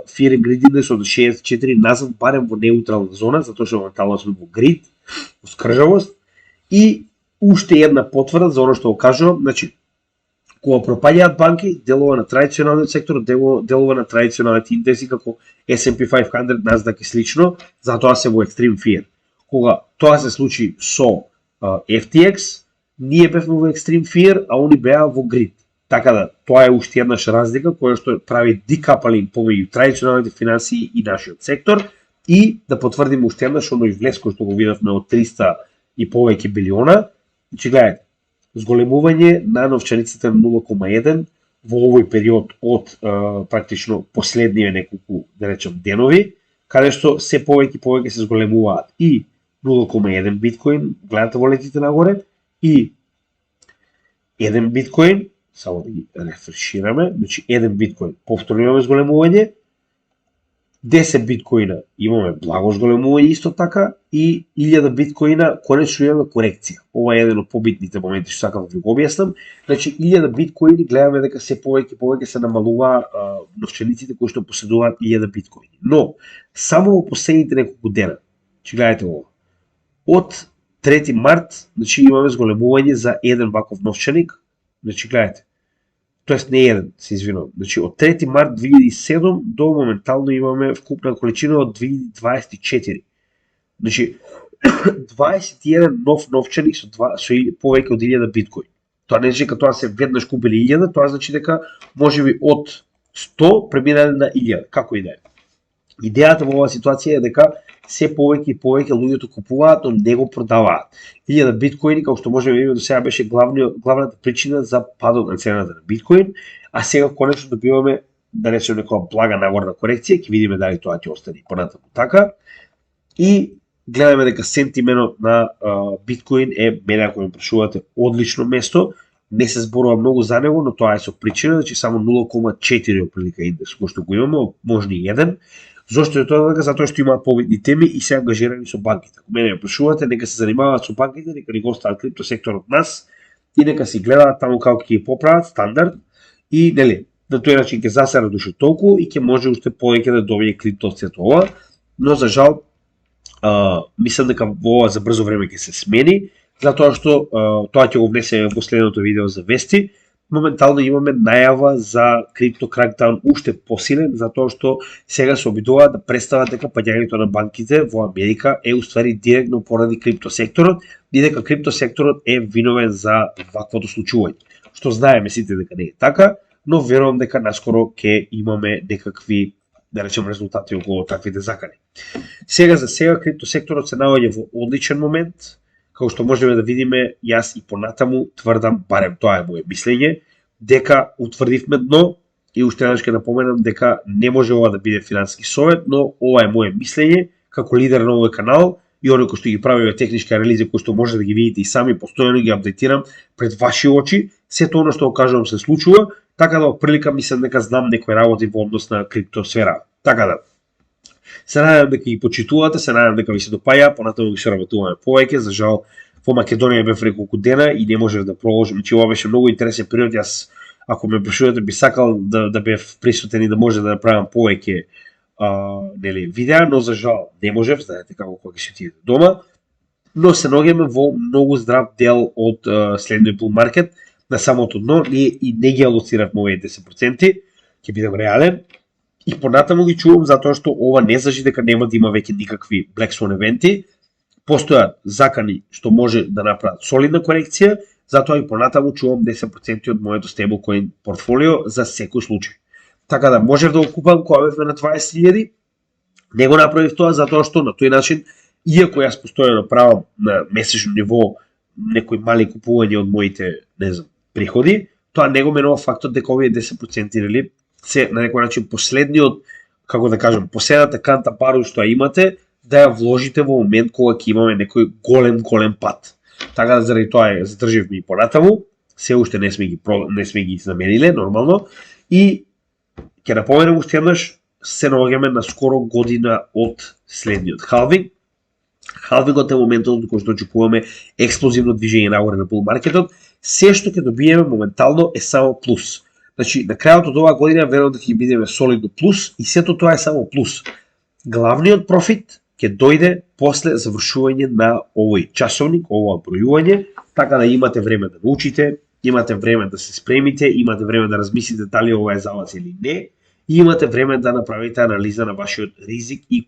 Fear and Greed Index од 64 назад барем во неутрална зона, затоа што моментално сме во грид, во скржавост, и уште една потврда за оно што го кажувам, значи кога пропаѓаат банки, делува на традиционалниот сектор, делува на традиционалните индекси како S&P 500, Nasdaq и слично, затоа се во extreme fear. Кога тоа се случи со FTX, ние бевме во extreme fear, а они беа во grid. Така да, тоа е уште еднаш разлика која што прави декаплинг помеѓу традиционалните финансии и нашиот сектор, и да потврдиме уште еднаш оној влез кој што го видовме од 300 и повеќе билиона. Значи гледате, зголемување на новчаниците на 0,1 во овој период од практично последниве неколку, да речем, денови, каде што се повеќе и повеќе се зголемуваат и 0,1 биткоин, гледате во летите нагоре, и 1 биткоин, само да ги рефрешираме, значи 1 биткоин повторно имаме зголемување, 10 биткоина имаме благо зголемување исто така, и 1000 биткоина конечно имаме корекција. Ова е еден од побитните моменти што сакам да ви го објаснам. Значи 1000 биткоини гледаме дека се повеќе се намалува новчаниците кои што поседуваат 1000 биткоини. Но само во последните неколку дена, че гледате ова, од 3 март, значи имаме зголемување за еден ваков новчаник, значи гледате, тоест не еден, се извинувам, значи од 3 март 2007 до моментално имаме вкупна количина од 2024. Значи 21 нов новчаник со повеќе од 1000 биткоин. Тоа не значи дека тоа се веднаш купили 1000, тоа значи дека можеби од 100 преминале на 1000, како и да е. Идејата во оваа ситуација е дека се повеќе и повеќе луѓето купуваат, но не го продаваат. 1000 биткоини, како што можеме да видиме, до сега беше главната причина за падот на цената на биткоин, а сега конечно добиваме, да речеме, некоја блага нагорна корекција, ќе видиме дали тоа ќе остане понатаму така. И гледаме дека сентиментот на биткоин е, мене ако ме прашувате, одлично место. Не се зборува многу за него, но тоа е со причина, значи само 0,4 оприлика индекс, кој што го имаме, можни и 1. Зошто е тоа така? Затоа што имаат побитни теми и се ангажирани со банките. Ако мене ја прашувате, нека се занимаваат со банките, нека ни го остават криптосекторот нас и нека си гледаат таму како ќе ги поправат стандард и нели, на тој начин ќе засерат уште толку и ќе може уште повеќе да добие криптоцето ова, но за жал мислам дека во ова за брзо време ќе се смени, затоа што тоа ќе го внесе во последното видео за вести. Моментално имаме најава за крипто кракдаун уште посилен, затоа што сега се обидуваат да представат дека паѓањето на банките во Америка е уствари директно поради криптосекторот и дека криптосекторот е виновен за ваквото случување. Што знаеме сите дека не е така, но верувам дека наскоро ќе имаме некакви, да речем, резултати околу таквите закани. Сега за сега криптосекторот се наоѓа во одличен момент. Како што можеме да видиме, јас и понатаму тврдам, барем тоа е моје мислење, дека утврдивме дно и уште еднаш ќе напоменам дека не може ова да биде финансиски совет, но ова е моје мислење како лидер на овој канал и оној кој што ги правиме технички анализи кои што може да ги видите и сами, постојано ги апдейтирам пред ваши очи. Сето оно што го кажувам се случува, така да прилика мислам дека знам некои работи во однос на криптосфера. Така да се надевам дека ги почитувате, се надевам дека ви се допаѓа, понатаму ги се работуваме повеќе. За жал во Македонија бев неколку дена и не можев да продолжам. Значи ова беше многу интересен период. Јас, ако ме прашувате, би сакал да бев присутен и да може да направам повеќе нели видеа, но за жал не можев, знаете како кога ќе се отидете дома. Но се наоѓаме во многу здрав дел од следниот bull market на самото дно. Ние и не ги алоциравме овие 10%, ќе бидам реален. И понатаму ги чувам затоа што ова не значи дека нема да има веќе никакви Black Swan евенти. Постојат закани што може да направат солидна корекција, затоа и понатаму чувам 10% од моето стейблкоин портфолио за секој случај. Така да можев да го купам кога бевме на 20.000, не го направив тоа затоа што на тој начин, иако јас постојано правам на месечно ниво некои мали купувања од моите, не знам, приходи, тоа не го менува фактот дека овие 10% или се на некој начин последниот, како да кажам, последната канта пару што ја имате, да ја вложите во момент кога ќе имаме некој голем пат. Така да заради тоа ја задрживме и понатаму, се уште не сме ги замениле нормално и ќе напоменам уште еднаш, се наоѓаме на скоро година од следниот халвинг. Халвингот е моментот кога што очекуваме експлозивно движење нагоре на бул маркетот. Се што ќе добиеме моментално е само плюс. Значи, на крајот од оваа година верувам дека ќе бидеме солидно плюс и сето тоа е само плюс. Главниот профит ќе дојде после завршување на овој часовник, ова бројување, така да имате време да научите, имате време да се спремите, имате време да размислите дали ова е за вас или не, и имате време да направите анализа на вашиот ризик и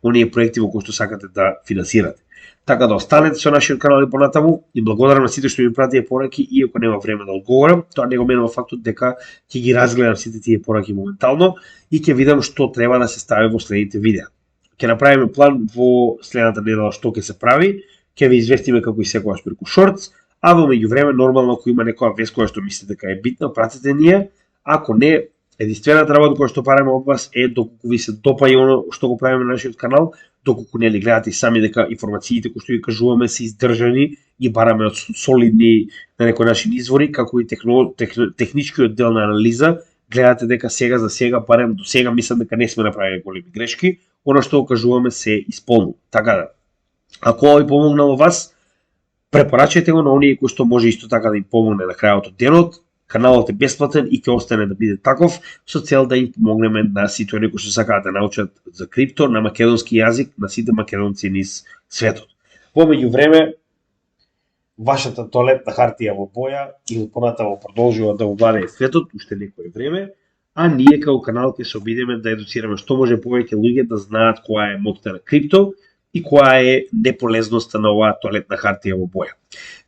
оние проекти во кои што сакате да финансирате. Така да останете со нашиот канал и понатаму и благодарам на сите што ми пратија пораки, иако нема време да одговорам, тоа не го менува фактот дека ќе ги разгледам сите тие пораки моментално и ќе видам што треба да се стави во следните видеа. Ќе направиме план во следната недела што ќе се прави, ќе ви известиме како и секогаш преку шортс, а во меѓувреме нормално ако има некоја вест која што мислите дека е битна, пратете ни ја, ако не, единствената работа која што параме од вас е доколку ви се допаѓа оно што го правиме на нашиот канал, доколку не ли гледате и сами дека информациите кои што ги кажуваме се издржани и бараме од солидни на некои наши извори, како и техничкиот дел на анализа, гледате дека сега за сега, барем до сега мислам дека не сме направили големи грешки, оно што го кажуваме се исполнува. Така да, ако ова ви помогнало вас, препорачајте го на оние кои што може исто така да им помогне на крајот од денот. Каналот е бесплатен и ќе остане да биде таков со цел да им помогнеме на сите оние кои што сакаат да научат за крипто на македонски јазик на сите македонци низ светот. Во меѓувреме, вашата тоалетна хартија во боја и понатаму продолжува да владее светот уште некое време, а ние како канал ќе се обидеме да едуцираме што може повеќе луѓе да знаат која е моќта на крипто и која е неполезноста на оваа тоалетна хартија во боја.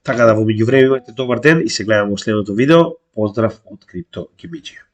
Така да во меѓувреме имате добар ден и се гледаме во следното видео. Поздрав од Крипто Гимиџија.